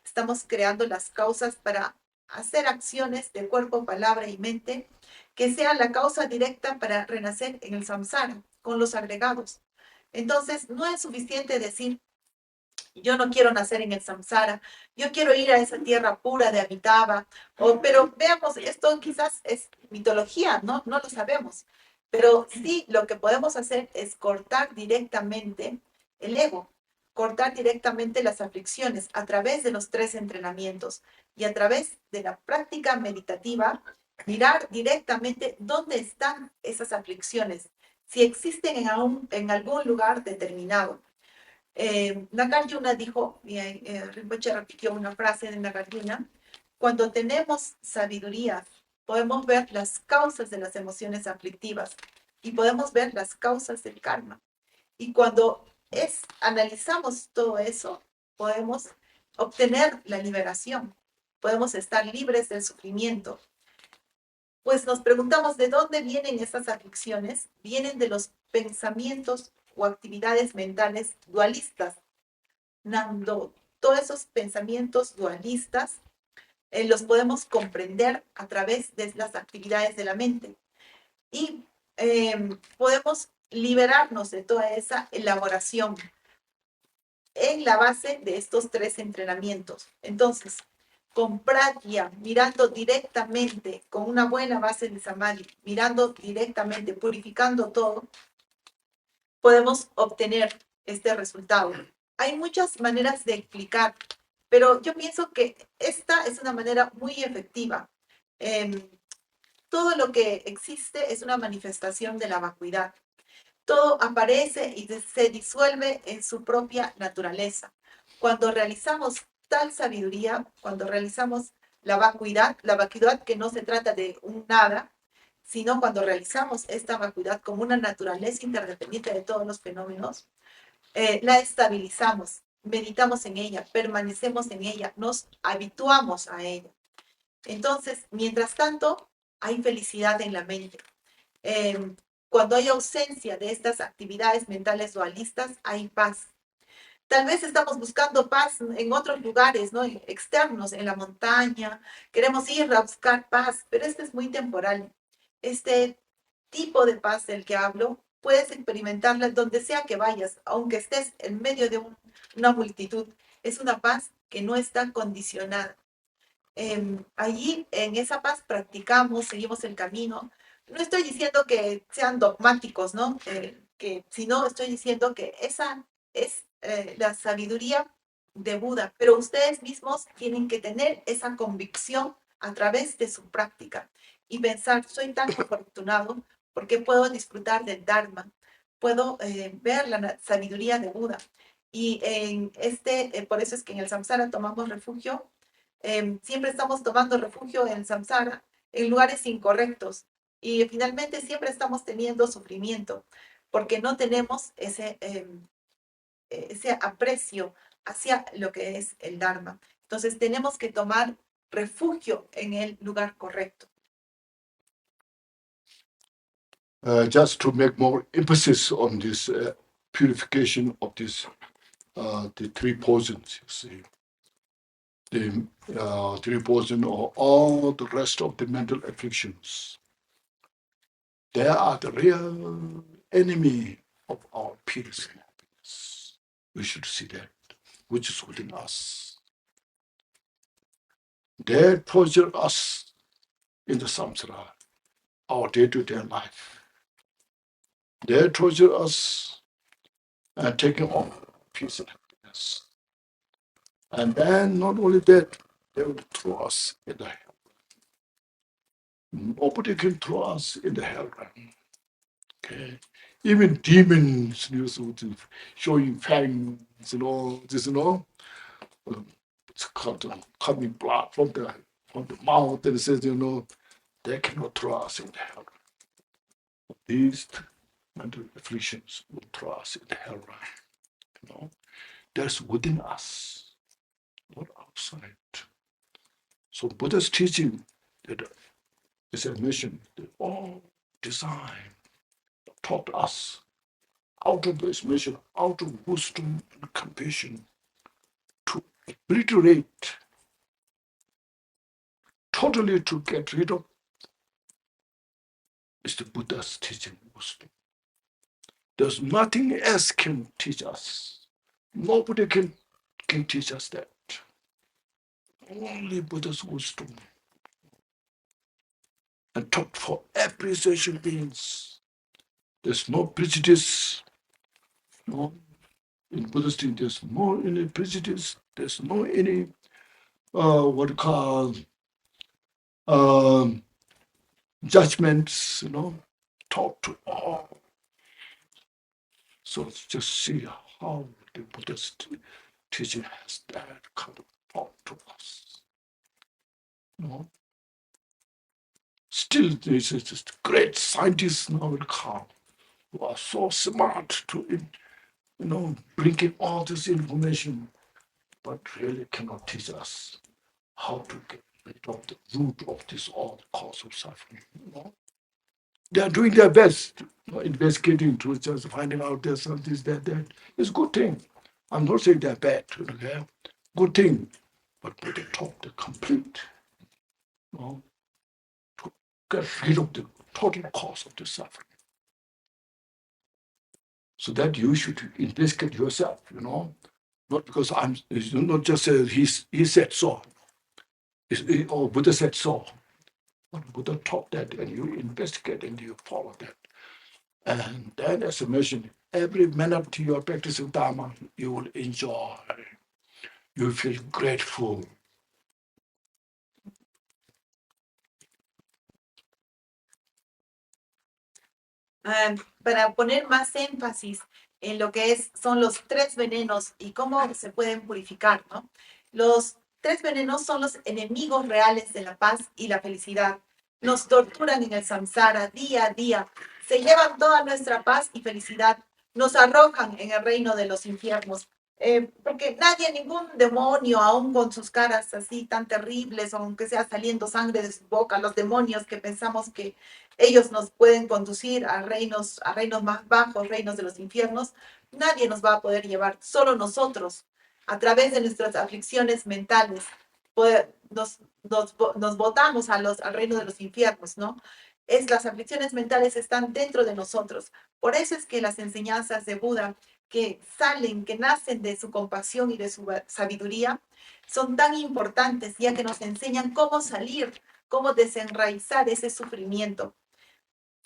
Estamos creando las causas para hacer acciones de cuerpo, palabra y mente que sean la causa directa para renacer en el samsara con los agregados. Entonces, no es suficiente decir, yo no quiero nacer en el samsara, yo quiero ir a esa tierra pura de Amitabha, pero veamos, esto quizás es mitología, ¿no? No lo sabemos, pero sí lo que podemos hacer es cortar directamente el ego, cortar directamente las aflicciones a través de los 3 entrenamientos y a través de la práctica meditativa, mirar directamente dónde están esas aflicciones, si existen en algún lugar determinado. Nagarjuna dijo, Rinpoche repitió una frase de Nagarjuna: cuando tenemos sabiduría, podemos ver las causas de las emociones aflictivas y podemos ver las causas del karma. Y cuando analizamos todo eso, podemos obtener la liberación, podemos estar libres del sufrimiento. Pues nos preguntamos de dónde vienen esas aflicciones. Vienen de los pensamientos o actividades mentales dualistas. Todos esos pensamientos dualistas los podemos comprender a través de las actividades de la mente y podemos liberarnos de toda esa elaboración en la base de estos 3 entrenamientos. Entonces, con prajna, mirando directamente, con una buena base de samadhi, mirando directamente, purificando todo, podemos obtener este resultado. Hay muchas maneras de explicar, pero yo pienso que esta es una manera muy efectiva. Todo lo que existe es una manifestación de la vacuidad. Todo aparece y se disuelve en su propia naturaleza. Cuando realizamos tal sabiduría, cuando realizamos la vacuidad que no se trata de un nada, sino cuando realizamos esta vacuidad como una naturaleza interdependiente de todos los fenómenos, la estabilizamos, meditamos en ella, permanecemos en ella, nos habituamos a ella. Entonces, mientras tanto, hay felicidad en la mente. Eh, Cuando hay ausencia de estas actividades mentales dualistas, hay paz. Tal vez estamos buscando paz en otros lugares, ¿no? Externos, en la montaña. Queremos ir a buscar paz, pero este es muy temporal. Este tipo de paz del que hablo, puedes experimentarla donde sea que vayas, aunque estés en medio de una multitud. Es una paz que no está condicionada. Allí, en esa paz, practicamos, seguimos el camino. No estoy diciendo que sean dogmáticos, ¿no? Sino estoy diciendo que esa es la sabiduría de Buda, pero ustedes mismos tienen que tener esa convicción a través de su práctica y pensar: soy tan afortunado porque puedo disfrutar del Dharma, puedo ver la sabiduría de Buda. Y por eso es que en el samsara tomamos refugio. Siempre estamos tomando refugio en samsara, en lugares incorrectos, y finalmente siempre estamos teniendo sufrimiento porque no tenemos ese aprecio hacia lo que es el Dharma. Entonces tenemos que tomar refugio en el lugar correcto. Just to make more emphasis on this purification of this, the 3 portions, you see. The 3 portions or all the rest of the mental afflictions. They are the real enemy of our peace and happiness. We should see that, which is within us. They torture us in the samsara, our day-to-day life. They torture us and taking off peace and happiness. And then not only that, they will throw us in the hell. Nobody can throw us in the hell. Okay. Even demons showing fangs and all this, it's coming blood from the mouth, and it says, they cannot throw us in the hell. These mental afflictions will throw us in the hell. That's within us, not outside. So Buddha's teaching that is a mission that all design taught us out of this mission, out of wisdom and compassion, to obliterate, totally to get rid of, is the Buddha's teaching wisdom. There's nothing else can teach us. Nobody can can teach us that. Only Buddha's wisdom. And taught for every sentient beings. There's no prejudice. No, in Buddhist thing, there's no any prejudice. There's no any what you call um, judgments. Taught to all. So let's just see how the Buddhist teaching has that kind of thought to us. Still, there's just great scientists now in Khan who are so smart to bring in all this information, but really cannot teach us how to get rid of the root of this all cause of suffering. They are doing their best, investigating to just finding out there's something that. It's a good thing. I'm not saying they're bad. Okay? Good thing. But they talk the complete, to get rid of the total cause of the suffering. So that you should investigate yourself, not because I'm not just he said so, or Buddha said so. But Buddha taught that, and you investigate and you follow that. And then, as I mentioned, every minute you are practicing Dharma, you will enjoy. You feel grateful. Para poner más énfasis en lo que son los tres venenos y cómo se pueden purificar, ¿no? Los tres venenos son los enemigos reales de la paz y la felicidad. Nos torturan en el samsara día a día, se llevan toda nuestra paz y felicidad, nos arrojan en el reino de los infiernos. Porque nadie, ningún demonio, aún con sus caras así tan terribles, aunque sea saliendo sangre de su boca, los demonios que pensamos que ellos nos pueden conducir a reinos más bajos, reinos de los infiernos. Nadie nos va a poder llevar, solo nosotros, a través de nuestras aflicciones mentales, nos botamos al reino de los infiernos, ¿no? Las aflicciones mentales están dentro de nosotros. Por eso es que las enseñanzas de Buda que salen, que nacen de su compasión y de su sabiduría, son tan importantes, ya que nos enseñan cómo salir, cómo desenraizar ese sufrimiento.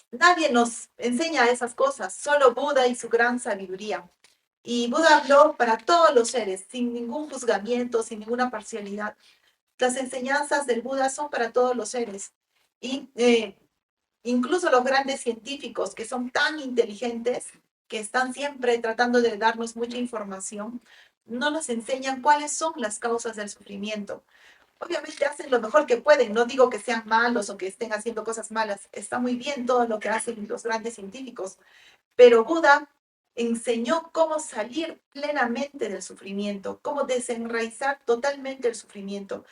Nadie nos enseña esas cosas, solo Buda y su gran sabiduría. Y Buda habló para todos los seres, sin ningún juzgamiento, sin ninguna parcialidad. Las enseñanzas del Buda son para todos los seres. Y incluso los grandes científicos que son tan inteligentes, que están siempre tratando de darnos mucha información, no nos enseñan cuáles son las causas del sufrimiento. Obviamente hacen lo mejor que pueden, no digo que sean malos o que estén haciendo cosas malas, está muy bien todo lo que hacen los grandes científicos, pero Buda enseñó cómo salir plenamente del sufrimiento, cómo desenraizar totalmente el sufrimiento.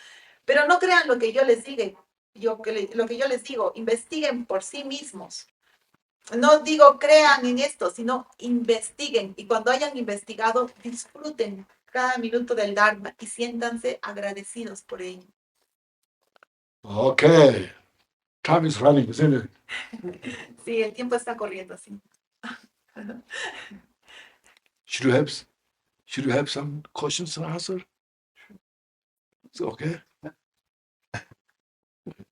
Pero no crean lo que yo les diga, lo que yo les digo, investiguen por sí mismos. No digo crean en esto, sino investiguen y cuando hayan investigado, disfruten cada minuto del Dharma y siéntanse agradecidos por ello. Okay, time is running, isn't it? Sí, el tiempo está corriendo, sí. Should you have some questions and answer? It's okay.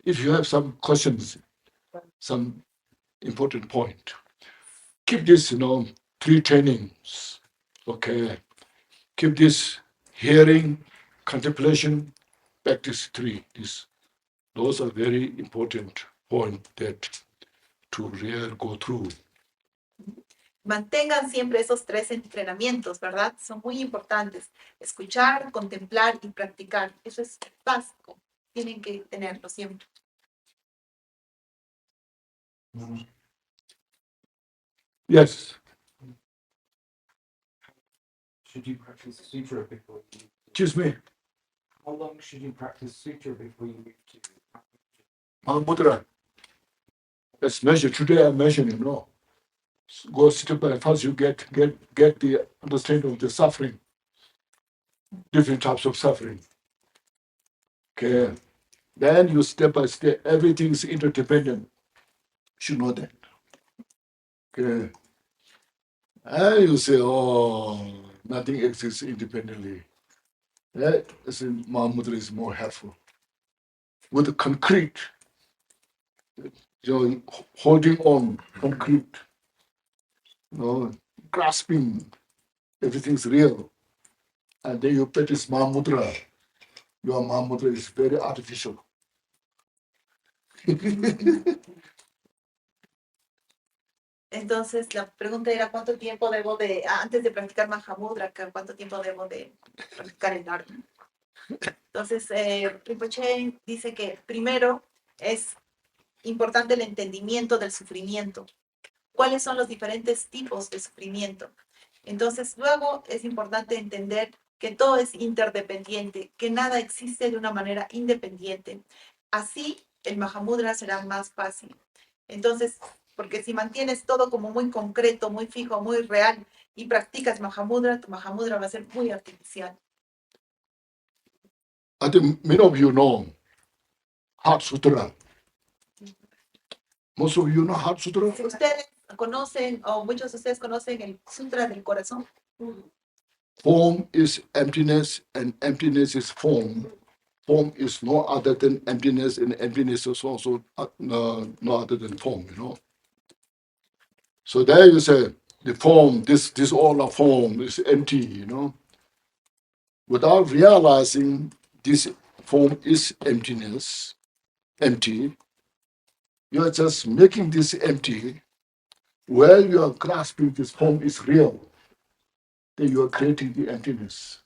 If you have some questions, some important point, keep this, 3 trainings. Okay. Keep this hearing, contemplation, practice 3. Those are very important points that to really go through. Mantengan siempre esos 3 entrenamientos, ¿verdad? Son muy importantes. Escuchar, contemplar y practicar. Eso es básico. Tienen que tenerlo siempre. Yes. Should you practice sutra before you? Excuse me. How long should you practice sutra before you move to? Mahamudra. Let's measure. Today I'm measuring, Go step by first you get the understanding of the suffering. Different types of suffering. Okay. Then you step by step, everything is interdependent. You should know that. Okay. And you say, oh, nothing exists independently. That is Mahamudra is more helpful. With the concrete, holding on, concrete, grasping, everything's real. And then you practice Mahamudra. Your Mahamudra is very artificial. Entonces, la pregunta era cuánto tiempo debo de, antes de practicar Mahamudra, cuánto tiempo debo de practicar el Dharma. Entonces, Rinpoche dice que primero es importante el entendimiento del sufrimiento. ¿Cuáles son los diferentes tipos de sufrimiento? Entonces, luego es importante entender que todo es interdependiente, que nada existe de una manera independiente. Así, el Mahamudra será más fácil. Entonces, porque si mantienes todo como muy concreto, muy fijo, muy real, y practicas Mahamudra, tu Mahamudra va a ser muy artificial. I think many of you know Heart Sutra. Most of you know Heart Sutra. Si ustedes conocen, o muchos de ustedes conocen el Sutra del Corazón, Form is emptiness, and emptiness is form. Form is no other than emptiness, and emptiness is also no other than form, So there you say, the form, this all a form is empty, Without realizing this form is emptiness, empty, you are just making this empty. While you are grasping this form is real, then you are creating the emptiness.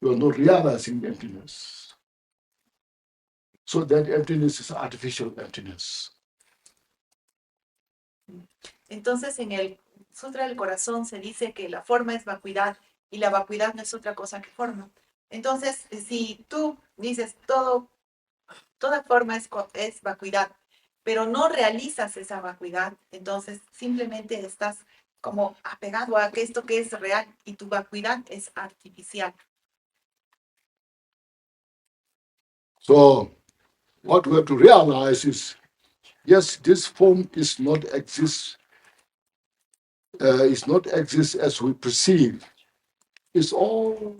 You are not realizing the emptiness. So that emptiness is artificial emptiness. entonces en el Sutra del Corazón se dice que la forma es vacuidad y la vacuidad no es otra cosa que forma. Entonces, si tú dices toda forma es vacuidad, pero no realizas esa vacuidad, entonces simplemente estás como apegado a que esto que es real y tu vacuidad es artificial. So what we have to realize is, yes, this form is not exist as we perceive. It's all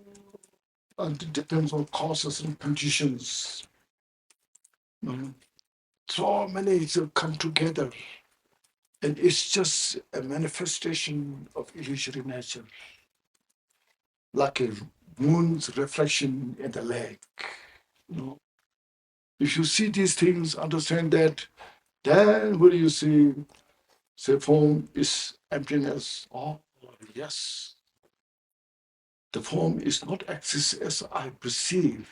and it depends on causes and conditions. So many come together, and it's just a manifestation of illusory nature, like a moon's reflection in the lake. If you see these things, understand that, then what do you see? Say form is emptiness. Oh, yes. The form is not exist as I perceive.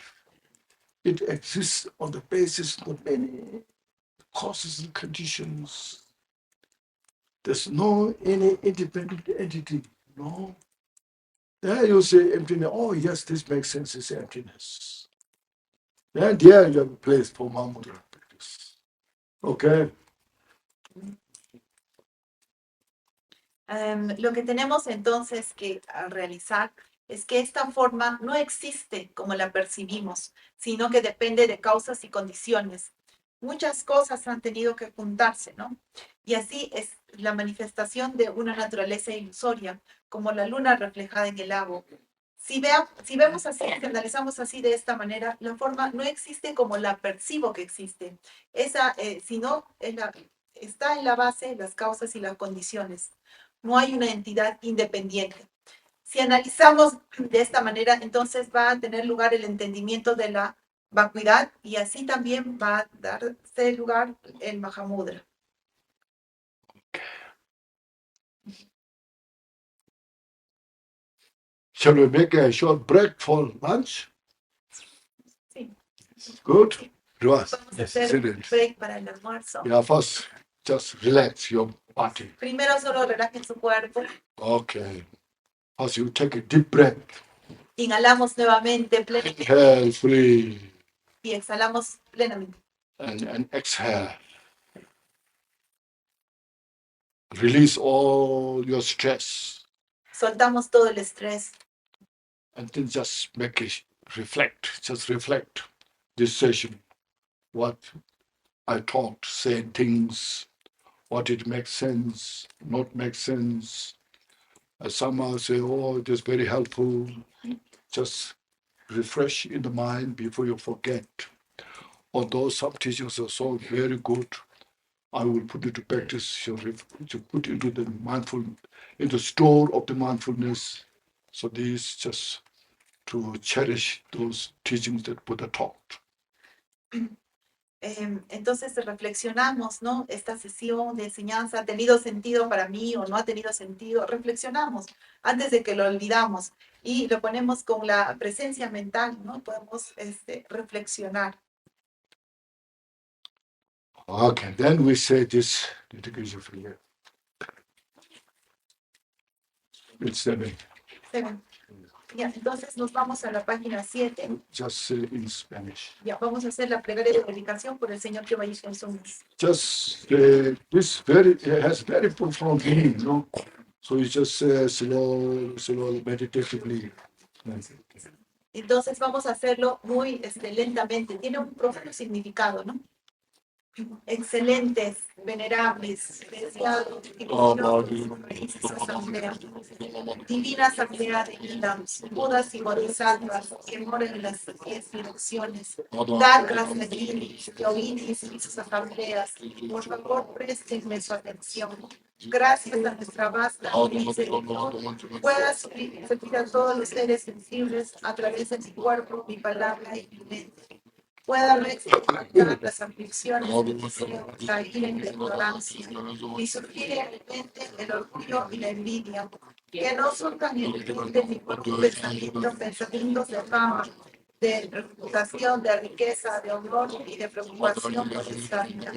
It exists on the basis of many causes and conditions. There's no any independent entity. No. There you say emptiness. Oh, yes, this makes sense. It's emptiness. Then there you have a place for Mahamudra practice. Okay. Lo que tenemos entonces que realizar es que esta forma no existe como la percibimos, sino que depende de causas y condiciones. Muchas cosas han tenido que juntarse, ¿no? Y así es la manifestación de una naturaleza ilusoria, como la luna reflejada en el lago. Si vemos así, si analizamos así de esta manera, la forma no existe como la percibo que existe. Sino está en la base las causas y las condiciones. No hay una entidad independiente. Si analizamos de esta manera, entonces va a tener lugar el entendimiento de la vacuidad y así también va a darse lugar el Mahamudra. Shall we make a short break for lunch? Sí. Good. Vamos a hacer break para el almuerzo. Yeah, first, just relax your body. Primero solo relajen su cuerpo. Okay. First, you take a deep breath. Inhalamos nuevamente plenamente. Inhale free. Y exhalamos plenamente. And exhale. Release all your stress. Soltamos todo el estrés. And then just make it reflect. Just reflect this session. What I talked, said things, what it makes sense, not make sense. Somehow say, oh, it is very helpful. Just refresh in the mind before you forget. Although some teachings are so very good, I will put it to practice, to put into the mindful, into store of the mindfulness. So these just to cherish those teachings that Buddha taught. Entonces reflexionamos, ¿no? Esta sesión de enseñanza ha tenido sentido para mí o no ha tenido sentido. Reflexionamos antes de que lo olvidamos y lo ponemos con la presencia mental, ¿no? Podemos reflexionar. Okay, then we say this dedication for you. It's 7. Ya, entonces nos vamos a la página 7. Just say in Spanish. Ya, vamos a hacer la plegaria de dedicación por el Señor que vaya con nosotros. Just this has very profound meaning, no? So you just slow, meditatively. Entonces vamos a hacerlo muy lentamente. Tiene un profundo significado, ¿no? Excelentes, venerables, preciados, divina asamblea de Ilas, Budas y Bodhisattvas que moran en las 10 direcciones, Darkas, Negiris, Yoginis y sus asambleas, por favor préstenme su atención. Gracias a nuestra vasta misericordia, pueda servir a todos los seres sensibles a través de mi cuerpo, mi palabra y mi mente. Pueda rectificar las aflicciones, caer en la ignorancia y surgir en mi mente el orgullo y la envidia, que no surjan en mi mente ningún pensamientos de fama, de reputación, de riqueza, de honor y de preocupación por esta vida.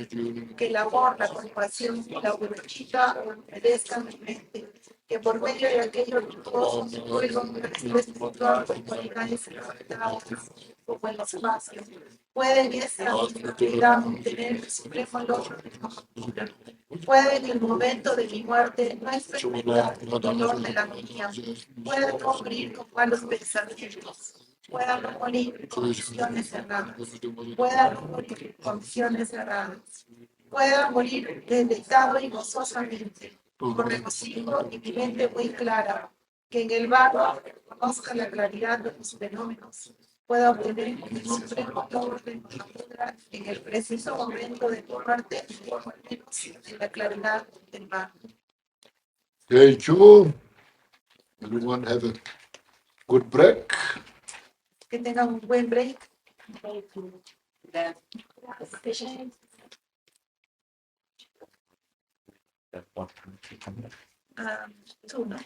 Que el amor, la compasión y la buenachita merezcan mi mente. Que por medio de aquello virtuoso ruego mi respeto espiritual por cualidades respetadas como el espacio. Puede en esta vida obtener el supremo logro de la cultura. Puede en el momento de mi muerte no experimentar el dolor de la agonía. Puede no morir con malos pensamientos. Pueda no morir con visiones cerradas. Pueda no morir con visiones cerradas. Pueda morir deleitado y gozosamente, con regocijo y mi mente muy clara, que en el barro conozca la claridad de los fenómenos, pueda obtener el supremo logro de la piedra en el preciso momento de tu muerte, por lo menos en la claridad del barro. Thank you. Everyone have a good break. Que tengan un buen break. Tú, ¿no?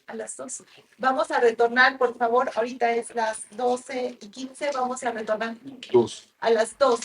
A las 2. Vamos a retornar, por favor. Ahorita es las 12:15. Vamos a retornar a las 2.